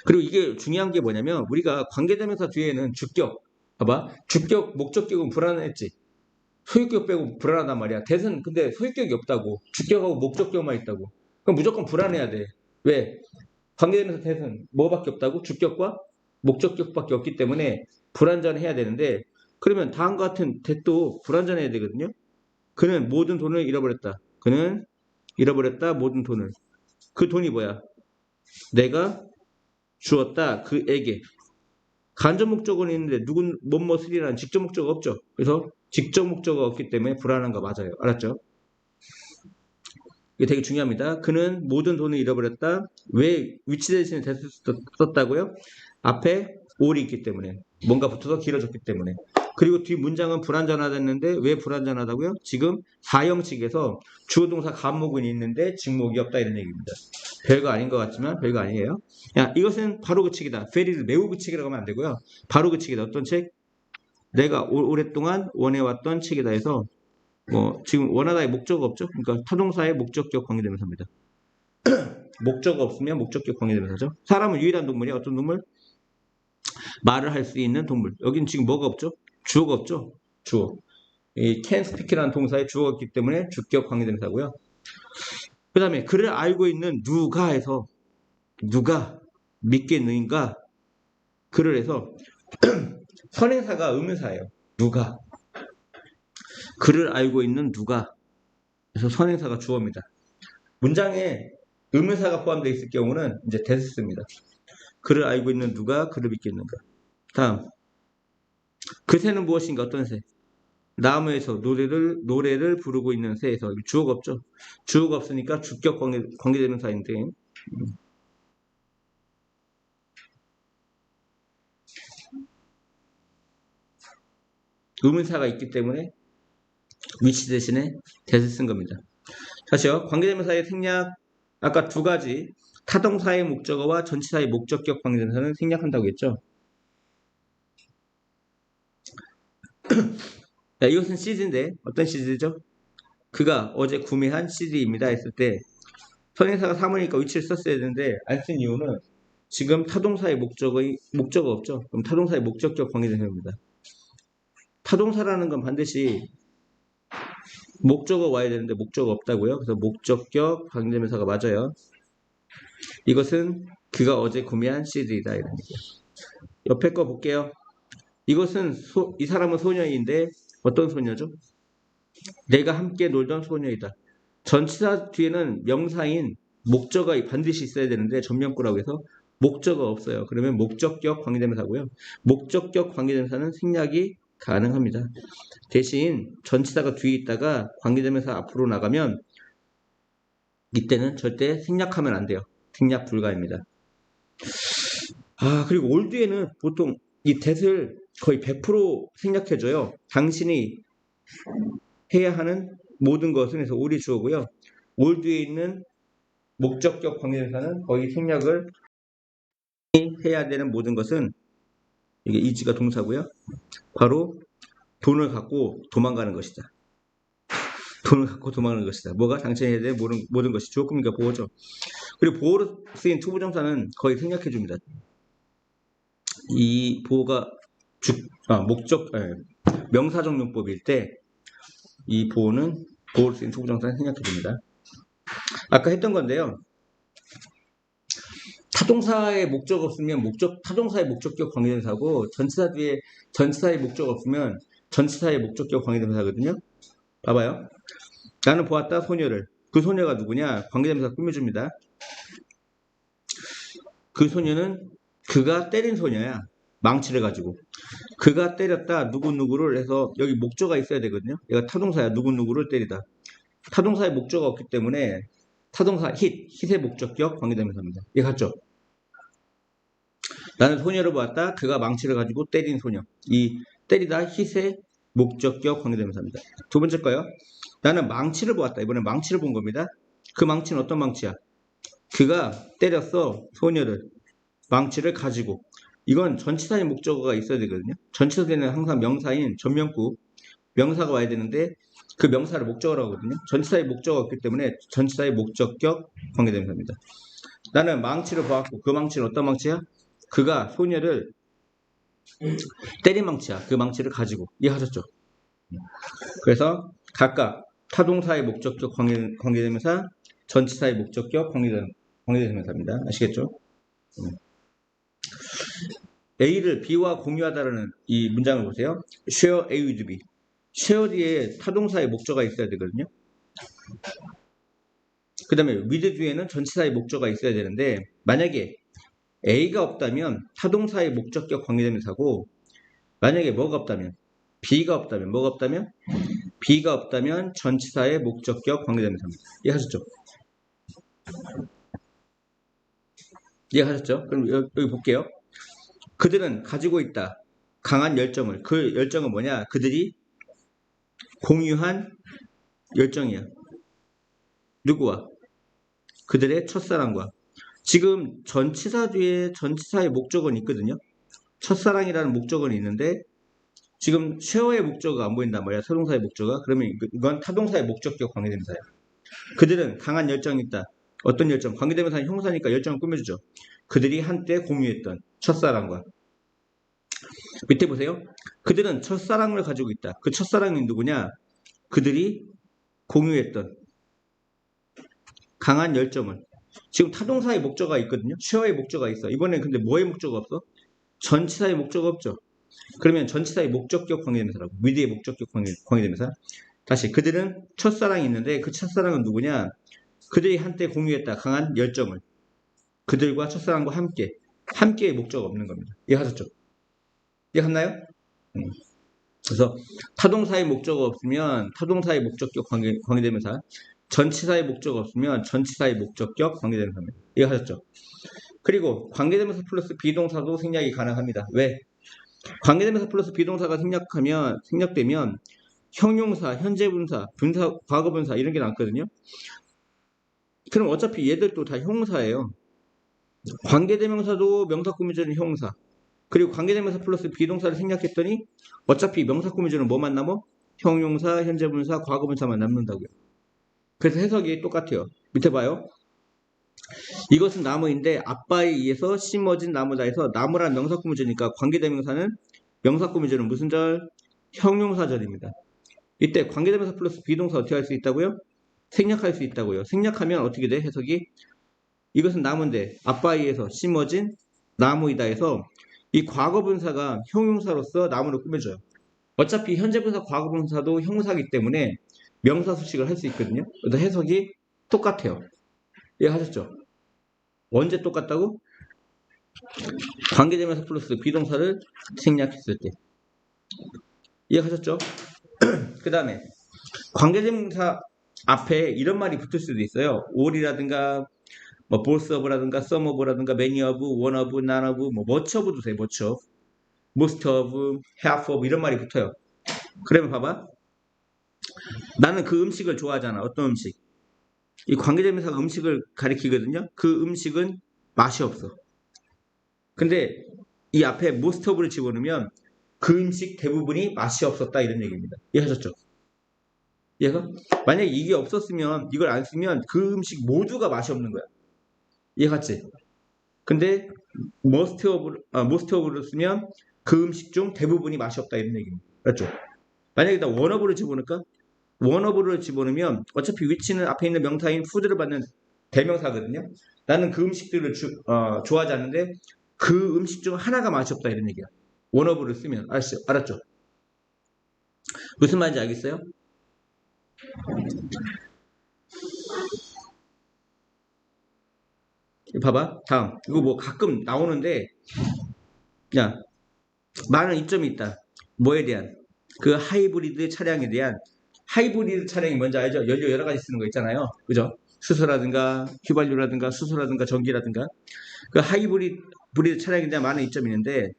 S1: 그리고 이게 중요한 게 뭐냐면 우리가 관계대명사 뒤에는 주격 봐봐. 주격, 목적격은 불안했지. 소유격 빼고 불안하단 말이야. 대는 근데 소유격이 없다고. 주격하고 목적격만 있다고. 그럼 무조건 불안해야 돼. 왜? 관계대명사 대는 뭐밖에 없다고? 주격과 목적격밖에 없기 때문에 불안전해야 되는데 그러면 다음과 같은 대도 불안전해야 되거든요. 그는 모든 돈을 잃어버렸다. 그는 잃어버렸다. 모든 돈을. 그 돈이 뭐야? 내가 주었다. 그에게. 간접 목적어는 있는데 누군 뭐뭐쓰리라는 직접 목적어 없죠. 그래서 직접 목적어가 없기 때문에 불안한 거 맞아요. 알았죠? 이게 되게 중요합니다. 그는 모든 돈을 잃어버렸다. 왜 위치 대신에 대수 썼다고요? 앞에 올이 있기 때문에 뭔가 붙어서 길어졌기 때문에 그리고 뒤 문장은 불완전하다는데 왜 불완전하다고요? 지금 사형칙에서 주어 동사 간목은 있는데 직목이 없다 이런 얘기입니다. 별거 아닌 것 같지만 별거 아니에요. 야, 이것은 바로 그 책이다. 페리를 매우 그 책이라고 하면 안 되고요. 바로 그 책이다. 어떤 책? 내가 오랫동안 원해왔던 책이다 해서 지금 원하다의 목적어 없죠? 그러니까 타동사의 목적격 관계대명사입니다. 목적어 없으면 목적격 관계대명사죠. 사람은 유일한 동물이야. 어떤 동물? 말을 할 수 있는 동물. 여긴 지금 뭐가 없죠? 주어가 없죠? 주어. 이 can speak이라는 동사에 주어가 없기 때문에 주격 관계대명사고요. 그 다음에 그를 알고 있는 누가에서 누가 믿겠는가? 그를 해서 선행사가 의문사예요. 누가. 그를 알고 있는 누가. 그래서 선행사가 주어입니다. 문장에 의문사가 포함되어 있을 경우는 이제 대수습니다. 그를 알고 있는 누가 그를 믿겠는가. 다음. 그 새는 무엇인가? 어떤 새? 나무에서 노래를 부르고 있는 새에서. 주어가 없죠? 주어가 없으니까 주격 관계대명사인데 의문사가 있기 때문에 위치 대신에 대를 쓴 겁니다. 다시요. 관계대명사의 생략 아까 두 가지 타동사의 목적어와 전치사의 목적격 관계대명사는 생략한다고 했죠. 자, 이것은 CD인데 어떤 CD죠? 그가 어제 구매한 CD입니다 했을 때 선행사가 사물이니까 위치를 썼어야 되는데 안 쓴 이유는 지금 타동사의 목적어 없죠. 그럼 타동사의 목적격 관계대명사입니다. 타동사라는 건 반드시 목적어 와야 되는데 목적어 없다고요. 그래서 목적격 관계대명사가 맞아요. 이것은 그가 어제 구매한 CD이다 이런 얘기예요. 옆에 거 볼게요. 이것은 이 사람은 소녀인데 어떤 소녀죠? 내가 함께 놀던 소녀이다. 전치사 뒤에는 명사인 목적어가 반드시 있어야 되는데 전명구라고 해서 목적어 없어요. 그러면 목적격 관계대명사고요. 목적격 관계대명사는 생략이 가능합니다. 대신 전치사가 뒤에 있다가 관계대명사 앞으로 나가면 이때는 절대 생략하면 안 돼요. 생략 불가입니다. 그리고 올 뒤에는 보통 이 that을 거의 100% 생략해줘요. 당신이 해야 하는 모든 것은 해서 올이 주어고요. 올 뒤에 있는 목적격 관계대명사는 거의 생략을 해야 되는 모든 것은 이게 이지가 동사고요. 바로 돈을 갖고 도망가는 것이다. 돈을 갖고 도망가는 것이다. 뭐가 당신이 해야 되는 모든 것이 주어급니까 보호죠. 그리고 보호로 쓰인 투부정사는 거의 생략해줍니다. 이 보호가 명사적 용법일 때 이 보호는 보호로 쓰인 투부정사는 생략해줍니다. 아까 했던 건데요. 타동사의 목적 없으면 타동사의 목적격 관계대명사고 전치사 뒤에 전치사의 목적 없으면 전치사의 목적격 관계대명사거든요. 봐봐요. 나는 보았다 소녀를. 그 소녀가 누구냐? 관계대명사 꾸며줍니다. 그 소녀는 그가 때린 소녀야. 망치를 가지고. 그가 때렸다 누구누구를 해서 여기 목적어가 있어야 되거든요. 얘가 타동사야. 누구누구를 때리다. 타동사의 목적어가 없기 때문에 타동사 hit의 목적격 관계대명사입니다. 이해 갔죠? 나는 소녀를 보았다. 그가 망치를 가지고 때린 소녀. 이 때리다 hit의 목적격 관계대명사입니다. 두 번째 거요. 나는 망치를 보았다. 이번엔 망치를 본 겁니다. 그 망치는 어떤 망치야? 그가 때렸어. 소녀를. 망치를 가지고. 이건 전치사의 목적어가 있어야 되거든요. 전치사에는 항상 명사인 전명구 명사가 와야 되는데 그 명사를 목적어라고 하거든요. 전치사의 목적어가 없기 때문에 전치사의 목적격 관계대명사입니다. 나는 망치를 보았고 그 망치는 어떤 망치야? 그가 소녀를 때린 망치야. 그 망치를 가지고. 이해하셨죠? 그래서 각각 타동사의 목적격 관계대명사, 전치사의 목적격 관계대명사입니다. 아시겠죠? A를 B와 공유하다라는 이 문장을 보세요. share A with B. share 뒤에 타동사의 목적어가 있어야 되거든요. 그 다음에 with 뒤에는 전치사의 목적어가 있어야 되는데 만약에 A가 없다면 타동사의 목적격 관계대명사고 만약에 뭐가 없다면 B가 없다면 뭐가 없다면 B가 없다면 전치사의 목적격 관계대명사입니다. 이해하셨죠? 이해하셨죠? 그럼 여기 볼게요. 그들은 가지고 있다. 강한 열정을. 그 열정은 뭐냐? 그들이 공유한 열정이야. 누구와? 그들의 첫사랑과. 지금 전치사 뒤에 전치사의 목적어는 있거든요. 첫사랑이라는 목적어는 있는데 지금 쉐어의 목적어가 안 보인단 말이야. 타동사의 목적어가. 그러면 이건 타동사의 목적격 관계대명사야. 그들은 강한 열정이 있다. 어떤 열정? 관계대명사는 형사니까 열정을 꾸며주죠. 그들이 한때 공유했던 첫사랑과. 밑에 보세요. 그들은 첫사랑을 가지고 있다. 그 첫사랑이 누구냐? 그들이 공유했던 강한 열정을. 지금 타동사의 목적어가 있거든요. 쉐어의 목적어가 있어. 이번엔 근데 뭐의 목적어가 없어? 전치사의 목적어가 없죠. 그러면 전치사의 목적격 관계대명사라고. 위드의 목적격 관계대명사. 다시 그들은 첫사랑이 있는데 그 첫사랑은 누구냐? 그들이 한때 공유했다. 강한 열정을. 그들과 첫사랑과 함께의 목적어가 없는 겁니다. 이해하셨죠? 이해했나요? 그래서 타동사의 목적어가 없으면 타동사의 목적격 관계대명사, 전치사의 목적어가 없으면 전치사의 목적격 관계대명사입니다. 이해하셨죠? 그리고 관계대명사 플러스 비동사도 생략이 가능합니다. 왜? 관계대명사 플러스 비동사가 생략되면 형용사, 현재분사, 분사, 과거분사 이런 게 남거든요. 그럼 어차피 얘들도 다 형용사예요. 관계대명사도 명사구문절은 형용사. 그리고 관계대명사 플러스 비동사를 생략했더니 어차피 명사구문절은 뭐만 남어? 형용사, 현재분사, 과거분사만 남는다고요. 그래서 해석이 똑같아요. 밑에 봐요. 이것은 나무인데 아빠에 의해서 심어진 나무다 해서 나무란 명사구문절이니까 관계대명사는 명사구문절은 무슨 절? 형용사절입니다. 이때 관계대명사 플러스 비동사 어떻게 할 수 있다고요? 생략할 수 있다고요. 생략하면 어떻게 돼? 해석이 이것은 나무인데 아빠에 의해서 심어진 나무이다 해서 이 과거분사가 형용사로서 나무를 꾸며줘요. 어차피 현재분사, 과거분사도 형사이기 때문에 명사 수식을 할 수 있거든요. 그래서 해석이 똑같아요. 이해하셨죠? 언제 똑같다고? 관계대명사 플러스 비동사를 생략했을 때. 이해하셨죠? 그 다음에 관계대명사 앞에 이런 말이 붙을 수도 있어요. all이라든가 뭐 both of라든가 some of라든가 many of, one of, none of, 뭐 much of도 돼. much of, most of, half of 이런 말이 붙어요. 그러면 봐봐. 나는 그 음식을 좋아하잖아. 어떤 음식? 이 관계대명사가 음식을 가리키거든요. 그 음식은 맛이 없어. 근데 이 앞에 most of를 집어넣으면 그 음식 대부분이 맛이 없었다 이런 얘기입니다. 이해하셨죠? 이해가? 만약에 이게 없었으면 이걸 안 쓰면 그 음식 모두가 맛이 없는 거야. 이해갔지? 근데 most of를 쓰면 그 음식 중 대부분이 맛이 없다 이런 얘기입니다. 맞죠? 만약에 나 one of를 집어넣을까? one of를 집어넣으면 어차피 위치는 앞에 있는 명사인 food를 받는 대명사거든요. 나는 그 음식들을 좋아하지 않는데 그 음식 중 하나가 맛이 없다 이런 얘기야. one of를 쓰면 알았죠? 무슨 말인지 알겠어요? 봐봐. 다음. 이거 뭐 가끔 나오는데 야 많은 이점이 있다. 뭐에 대한? 그 하이브리드 차량에 대한 하이브리드 차량이 뭔지 알죠? 연료 여러 가지 쓰는 거 있잖아요. 그죠? 수소라든가 휘발유라든가 수소라든가 전기라든가 그 하이브리드 차량에 대한 많은 이점이 있는데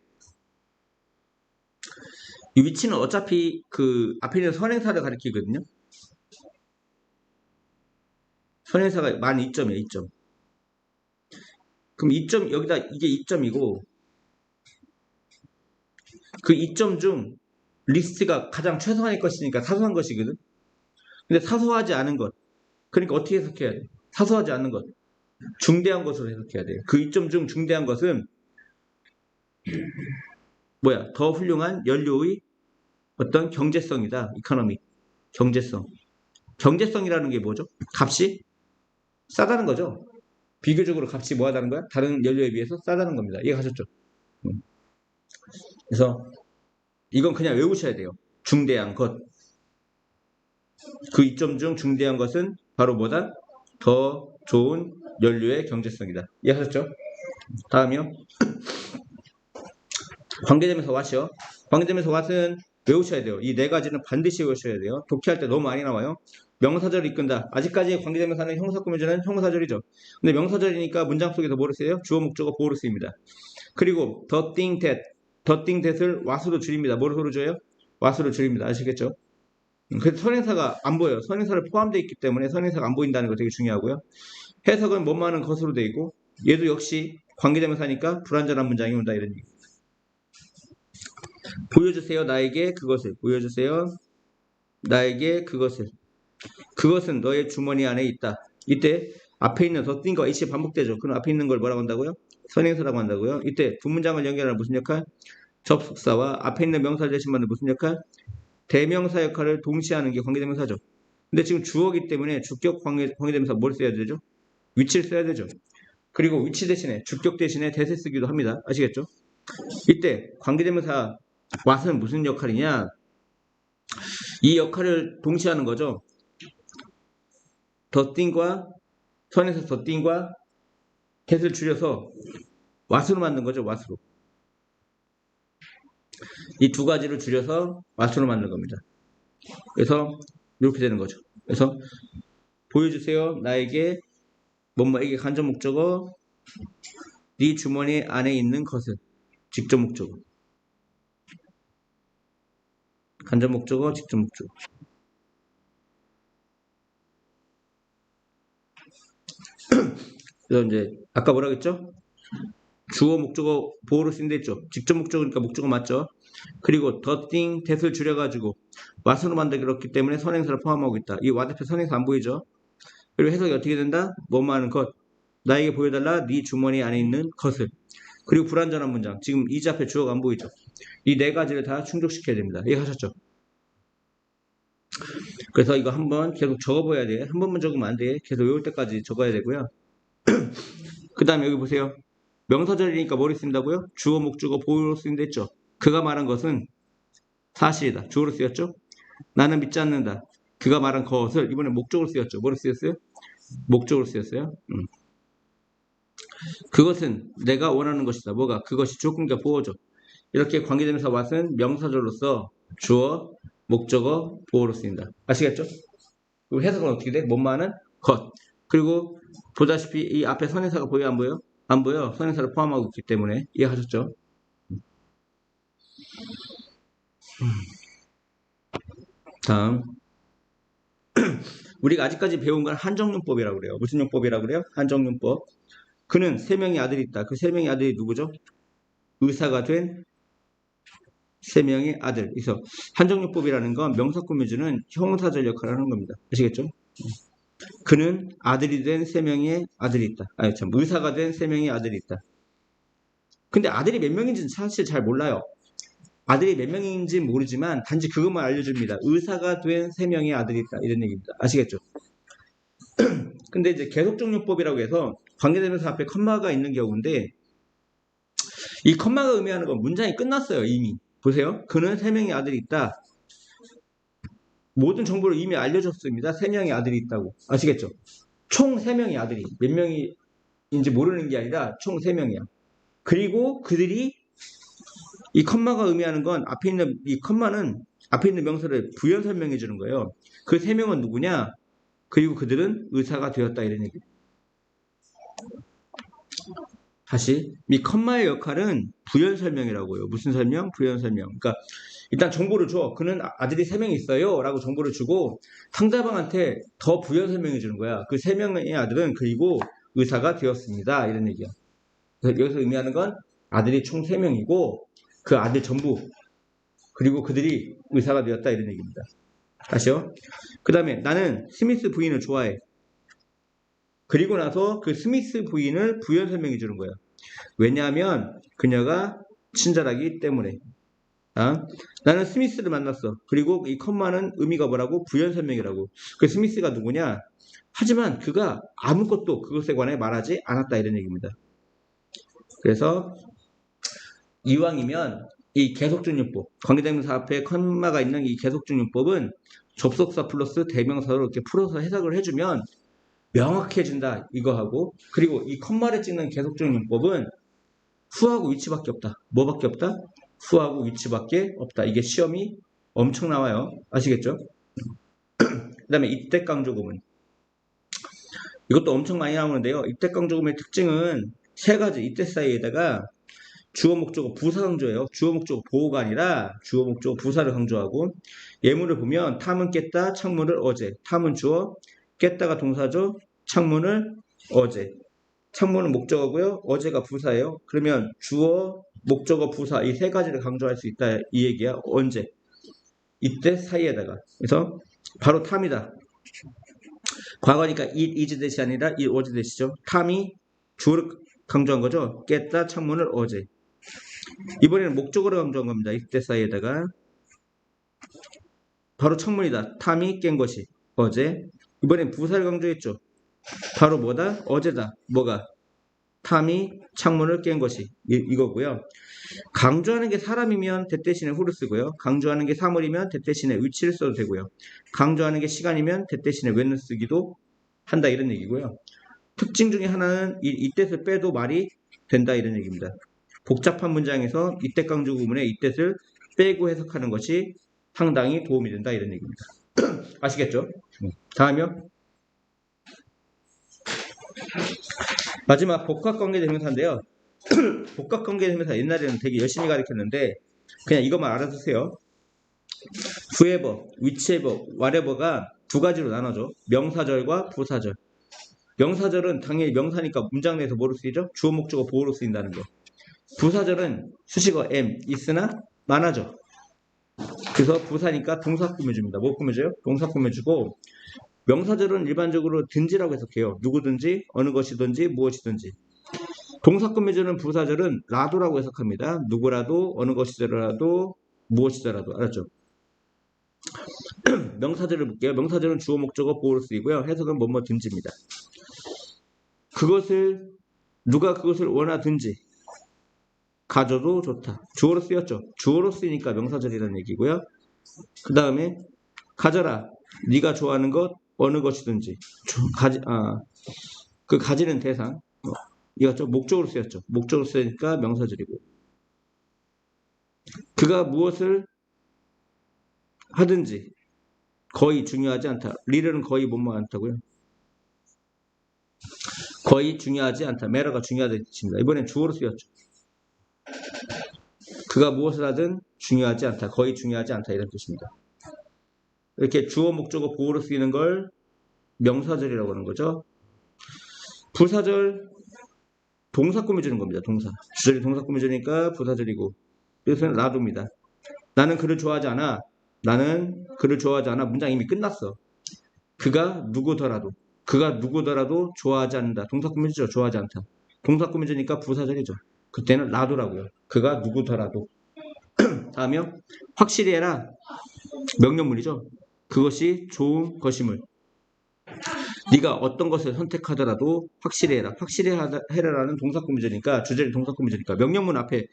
S1: 이 위치는 어차피 그 앞에 있는 선행사를 가리키거든요. 선행사가 많은 이점이에요. 이점. 그럼 이점 여기다 이게 이점이고 그 이점 중 리스트가 가장 최소한일 것이니까 사소한 것이거든. 근데 사소하지 않은 것. 그러니까 어떻게 해석해야 돼? 사소하지 않은 것. 중대한 것으로 해석해야 돼. 그 이점 중 중대한 것은 뭐야? 더 훌륭한 연료의 어떤 경제성이다. 이코노미. 경제성. 경제성이라는 게 뭐죠? 값이 싸다는 거죠. 비교적으로 값이 뭐하다는 거야? 다른 연료에 비해서 싸다는 겁니다. 이해가셨죠? 그래서 이건 그냥 외우셔야 돼요. 중대한 것. 그 이점 중 중대한 것은 바로 뭐다? 더 좋은 연료의 경제성이다. 이해하셨죠? 다음이요. 관계대명사 what이요. 관계대명사 what은 외우셔야 돼요. 이 네 가지는 반드시 외우셔야 돼요. 독해할 때 너무 많이 나와요. 명사절을 이끈다. 아직까지 관계대명사는 형사구문절은 형사절이죠. 근데 명사절이니까 문장 속에서 뭐를 써요? 주어, 목적어, 보호를 쓰입니다. 그리고 the thing that을 what으로 줄입니다. 뭐로 줄여요? what으로 줄입니다. 아시겠죠? 그래서 선행사가 안 보여요. 선행사를 포함되어 있기 때문에 선행사가 안 보인다는 거 되게 중요하고요. 해석은 뭐만은 것으로 되어 있고 얘도 역시 관계대명사니까 불완전한 문장이 온다 이런 얘기. 보여주세요 나에게 그것을. 보여주세요 나에게 그것을. 그것은 너의 주머니 안에 있다. 이때 앞에 있는 the thing과 h 반복되죠. 그럼 앞에 있는 걸 뭐라고 한다고요? 선행사라고 한다고요. 이때 두 문장을 연결하는 무슨 역할? 접속사와 앞에 있는 명사를 대신받는 무슨 역할? 대명사 역할을 동시에 하는 게 관계대명사죠. 근데 지금 주어기 때문에 주격 관계대명사 뭘 써야 되죠? 위치를 써야 되죠. 그리고 위치 대신에 주격 대신에 대세 쓰기도 합니다. 아시겠죠? 이때 관계대명사 what은 무슨 역할이냐? 이 역할을 동시에 하는 거죠. the thing과 선에서 the thing과 that을 줄여서 what으로 만든 거죠. what으로. 이 두 가지를 줄여서 what으로 만든 겁니다. 그래서 이렇게 되는 거죠. 그래서 보여주세요. 나에게 뭐뭐에게 간접 목적어 네 주머니 안에 있는 것을 직접 목적어 간접 목적어 직접 목적어 그래서 이제 아까 뭐라 그랬죠? 주어 목적어 보호로 쓰인데 있죠. 직접 목적어니까 목적어 맞죠? 그리고 the thing, that을 줄여가지고 what으로 만들었기 때문에 선행사를 포함하고 있다. 이 what 앞에 선행사 안 보이죠? 그리고 해석이 어떻게 된다? 뭐뭐 하는 것 나에게 보여달라 네 주머니 안에 있는 것을 그리고 불완전한 문장 지금 is 앞에 주어가 안 보이죠? 이 네 가지를 다 충족시켜야 됩니다. 이해하셨죠? 그래서 이거 한번 계속 적어봐야 돼. 한 번만 적으면 안 돼. 계속 외울 때까지 적어야 되고요. 그 다음에 여기 보세요. 명사절이니까 뭐를 쓴다고요? 주어, 목적어, 보호로 쓰인다 했죠. 그가 말한 것은 사실이다. 주어로 쓰였죠. 나는 믿지 않는다. 그가 말한 것을 이번에 목적으로 쓰였죠. 뭐로 쓰였어요? 목적으로 쓰였어요. 그것은 내가 원하는 것이다. 뭐가? 그것이 조건과 보호죠. 이렇게 관계대명사 what은 명사절로서 주어, 목적어, 보호로 쓰인다. 아시겠죠? 그리고 해석은 어떻게 돼? 뭐뭐하는 것. 그리고 보다시피 이 앞에 선행사가 보여 안 보여? 안 보여. 선행사를 포함하고 있기 때문에 이해하셨죠? 다음 우리가 아직까지 배운 건 한정용법이라고 그래요. 무슨 용법이라고 그래요? 한정용법. 그는 세 명의 아들이 있다. 그 세 명의 아들이 누구죠? 의사가 된 세 명의 아들. 그래서 한정용법이라는 건 명사 꾸며주는 형용사절 역할을 하는 겁니다. 아시겠죠? 그는 아들이 된 세 명의 아들이 있다. 아니 참 의사가 된 세 명의 아들이 있다. 근데 아들이 몇 명인지는 사실 잘 몰라요. 아들이 몇 명인지 모르지만 단지 그것만 알려줍니다. 의사가 된 세 명의 아들이 있다. 이런 얘기입니다. 아시겠죠? 근데 이제 계속적용법이라고 해서 관계대명사 앞에 컴마가 있는 경우인데 이 컴마가 의미하는 건 문장이 끝났어요. 이미. 보세요. 그는 세 명의 아들이 있다. 모든 정보를 이미 알려줬습니다. 세 명의 아들이 있다고. 아시겠죠? 총 세 명의 아들이 몇 명인지 모르는 게 아니라 총 세 명이야. 그리고 그들이 이 컴마가 의미하는 건 앞에 있는 이 컴마는 앞에 있는 명사를 부연 설명해 주는 거예요. 그 세 명은 누구냐? 그리고 그들은 의사가 되었다 이런 얘기. 다시 이 컴마의 역할은 부연 설명이라고요. 무슨 설명? 부연 설명. 그러니까 일단 정보를 줘. 그는 아들이 세 명 있어요. 라고 정보를 주고 상대방한테 더 부연 설명해 주는 거야. 그 세 명의 아들은 그리고 의사가 되었습니다. 이런 얘기야. 그래서 여기서 의미하는 건 아들이 총 3명이고 그 아들 전부 그리고 그들이 의사가 되었다 이런 얘기입니다. 다시요. 그 다음에 나는 스미스 부인을 좋아해. 그리고 나서 그 스미스 부인을 부연 설명해 주는 거예요. 왜냐하면 그녀가 친절하기 때문에. 나는 스미스를 만났어. 그리고 이 컴마는 의미가 뭐라고? 부연 설명이라고. 그 스미스가 누구냐? 하지만 그가 아무것도 그것에 관해 말하지 않았다 이런 얘기입니다. 그래서 이왕이면 이 계속적용법, 관계대명사 앞에 컴마가 있는 이 계속적용법은 접속사 플러스 대명사로 이렇게 풀어서 해석을 해주면 명확해진다 이거하고 그리고 이 컴마를 찍는 계속적용법은 후하고 위치밖에 없다. 뭐밖에 없다? 후하고 위치밖에 없다. 이게 시험이 엄청 나와요. 아시겠죠? 그 다음에 이때 강조구문. 이것도 엄청 많이 나오는데요. 이때 강조구문의 특징은 세 가지 이때 사이에다가 주어 목적어 부사 강조예요. 주어 목적어 보호가 아니라 주어 목적어 부사를 강조하고 예문을 보면 탐은 깼다 창문을 어제 탐은 주어 깼다가 동사죠. 창문을 어제 창문은 목적어고요. 어제가 부사예요. 그러면 주어 목적어 부사 이 세 가지를 강조할 수 있다 이 얘기야. 언제? 이때 사이에다가 그래서 바로 탐이다. 과거니까 it is 대시 아니라 it was 대시죠. 탐이 주어를 강조한 거죠. 깼다 창문을 어제 이번에는 목적어로 강조한 겁니다. 이때 사이에다가 바로 창문이다. 탐이 깬 것이 어제. 이번엔 부사를 강조했죠. 바로 뭐다? 어제다. 뭐가? 탐이 창문을 깬 것이 이거고요. 강조하는 게 사람이면 대 대신에 who를 쓰고요. 강조하는 게 사물이면 대 대신에 which를 써도 되고요. 강조하는 게 시간이면 대 대신에 when을 쓰기도 한다 이런 얘기고요. 특징 중에 하나는 이 뜻을 빼도 말이 된다 이런 얘기입니다. 복잡한 문장에서 이때 강조 구문의 이 뜻을 빼고 해석하는 것이 상당히 도움이 된다 이런 얘기입니다. 아시겠죠? 다음이요. 마지막 복합관계대명사인데요. 복합관계대명사 옛날에는 되게 열심히 가르쳤는데 그냥 이것만 알아두세요. whoever, whichever, whatever가 두 가지로 나눠져. 명사절과 부사절. 명사절은 당연히 명사니까 문장 내에서 뭐로 쓰이죠? 주어 목적어 보호로 쓰인다는 거. 부사절은 수식어 am, is나 많아져. 그래서 부사니까 동사 꾸며줍니다. 뭐 꾸며줘요? 동사 꾸며주고 명사절은 일반적으로 든지라고 해석해요. 누구든지, 어느 것이든지, 무엇이든지. 동사 꾸며주는 부사절은 라도라고 해석합니다. 누구라도, 어느 것이더라도, 무엇이더라도. 알았죠? 명사절을 볼게요. 명사절은 주어 목적어 보호로 쓰이고요. 해석은 뭐든지입니다. 그것을 누가 그것을 원하든지 가져도 좋다. 주어로 쓰였죠. 주어로 쓰이니까 명사절이라는 얘기고요. 그 다음에 가져라. 네가 좋아하는 것 어느 것이든지 그 가지는 대상 이거죠. 목적으로 쓰였죠. 목적으로 쓰니까 명사절이고 그가 무엇을 하든지 거의 중요하지 않다. 리를은 거의 뭐뭐 않다고요. 거의 중요하지 않다. 매러가 중요하다는 뜻입니다. 이번엔 주어로 쓰였죠. 그가 무엇을 하든 중요하지 않다. 거의 중요하지 않다. 이런 뜻입니다. 이렇게 주어 목적어 보호로 쓰이는 걸 명사절이라고 하는 거죠. 부사절 동사 꾸며주는 겁니다. 동사. 주절이 동사 꾸며주니까 부사절이고 이것은 라도입니다. 나는 그를 좋아하지 않아. 나는 그를 좋아하지 않아. 문장 이미 끝났어. 그가 누구더라도 좋아하지 않는다. 동사 꾸며주죠. 좋아하지 않다. 동사 꾸며주니까 부사절이죠. 그때는 라도라고요. 그가 누구더라도. 다음이요. 확실히 해라. 명령문이죠. 그것이 좋은 것임을. 네가 어떤 것을 선택하더라도 확실히 해라. 확실히 해라라는 동사 꾸며주니까 주절이 동사 꾸며주니까 명령문 앞에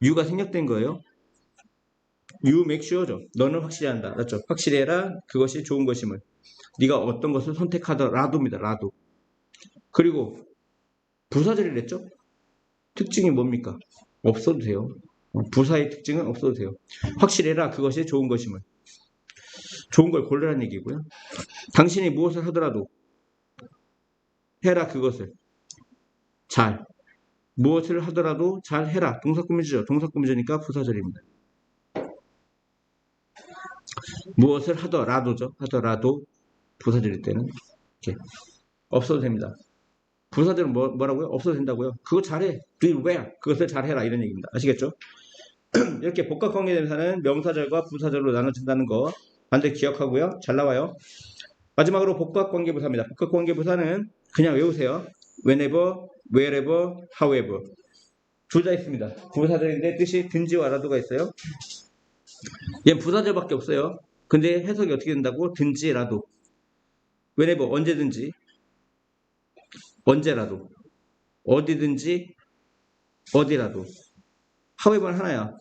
S1: you가 생략된 거예요. you make sure죠. 너는 확실히 한다. 맞죠? 확실히 해라. 그것이 좋은 것임을. 네가 어떤 것을 선택하더라도입니다. 라도. 그리고 부사절이랬죠? 특징이 뭡니까? 없어도 돼요. 부사의 특징은 없어도 돼요. 확실히 해라. 그것이 좋은 것임을. 좋은 걸 고르라는 얘기고요. 당신이 무엇을 하더라도 해라 그것을. 잘. 무엇을 하더라도 잘 해라. 동사 꾸며주죠. 동사 꾸며주니까 부사절입니다. 무엇을 하더라도죠. 하더라도 부사절일 때는 이렇게 없어도 됩니다. 부사절은 뭐라고요? 없어도 된다고요. 그거 잘해. do it well. 그것을 잘해라 이런 얘기입니다. 아시겠죠? 이렇게 복합관계대명사는 명사절과 부사절로 나눠진다는 거 반드시 기억하고요. 잘 나와요. 마지막으로 복합관계부사입니다. 복합관계부사는 그냥 외우세요. whenever, wherever, however. 둘 다 있습니다. 부사절인데 뜻이 든지와 라도가 있어요. 얘는 부사절밖에 없어요. 근데 해석이 어떻게 된다고? 든지, 라도. whenever, 언제든지, 언제라도, 어디든지, 어디라도. however는 하나야.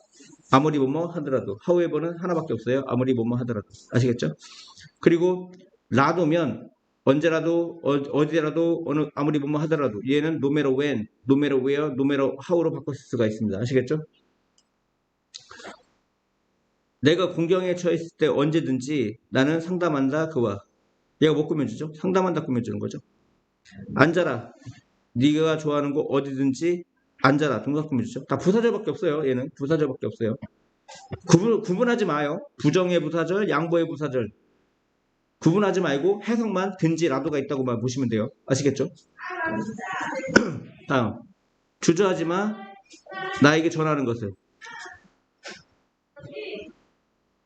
S1: 아무리 뭐뭐 하더라도. however는 하나밖에 없어요. 아무리 뭐뭐 하더라도. 아시겠죠? 그리고 라도면 언제라도 어디라도 아무리 뭐뭐 하더라도 얘는 no matter when, no matter where, no matter how로 바꿀 수가 있습니다. 아시겠죠? 내가 공경에 처했을 때 언제든지 나는 상담한다 그와. 얘가 뭐 꾸며주죠? 상담한다 꾸며주는 거죠. 앉아라. 네가 좋아하는 곳 어디든지 앉아라. 동사 꾸며주죠. 다 부사절밖에 없어요. 얘는 부사절밖에 없어요. 구분하지 마요. 부정의 부사절, 양보의 부사절. 구분하지 말고 해석만 든지 라도가 있다고만 보시면 돼요. 아시겠죠? 다음. 주저하지 마. 나에게 전하는 것을.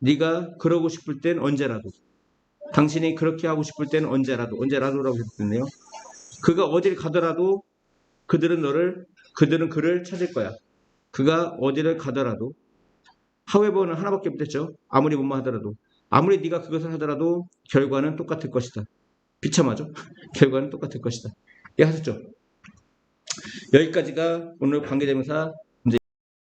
S1: 네가 그러고 싶을 땐 언제라도. 당신이 그렇게 하고 싶을 때는 언제라도. 언제라도라고 해석됐네요. 그가 어딜 가더라도 그들은 그를 찾을 거야. 그가 어디를 가더라도 however는 하나밖에 못했죠. 아무리 뭐뭐 하더라도 아무리 네가 그것을 하더라도 결과는 똑같을 것이다. 비참하죠? 결과는 똑같을 것이다. 예, 하셨죠? 여기까지가 오늘 관계대명사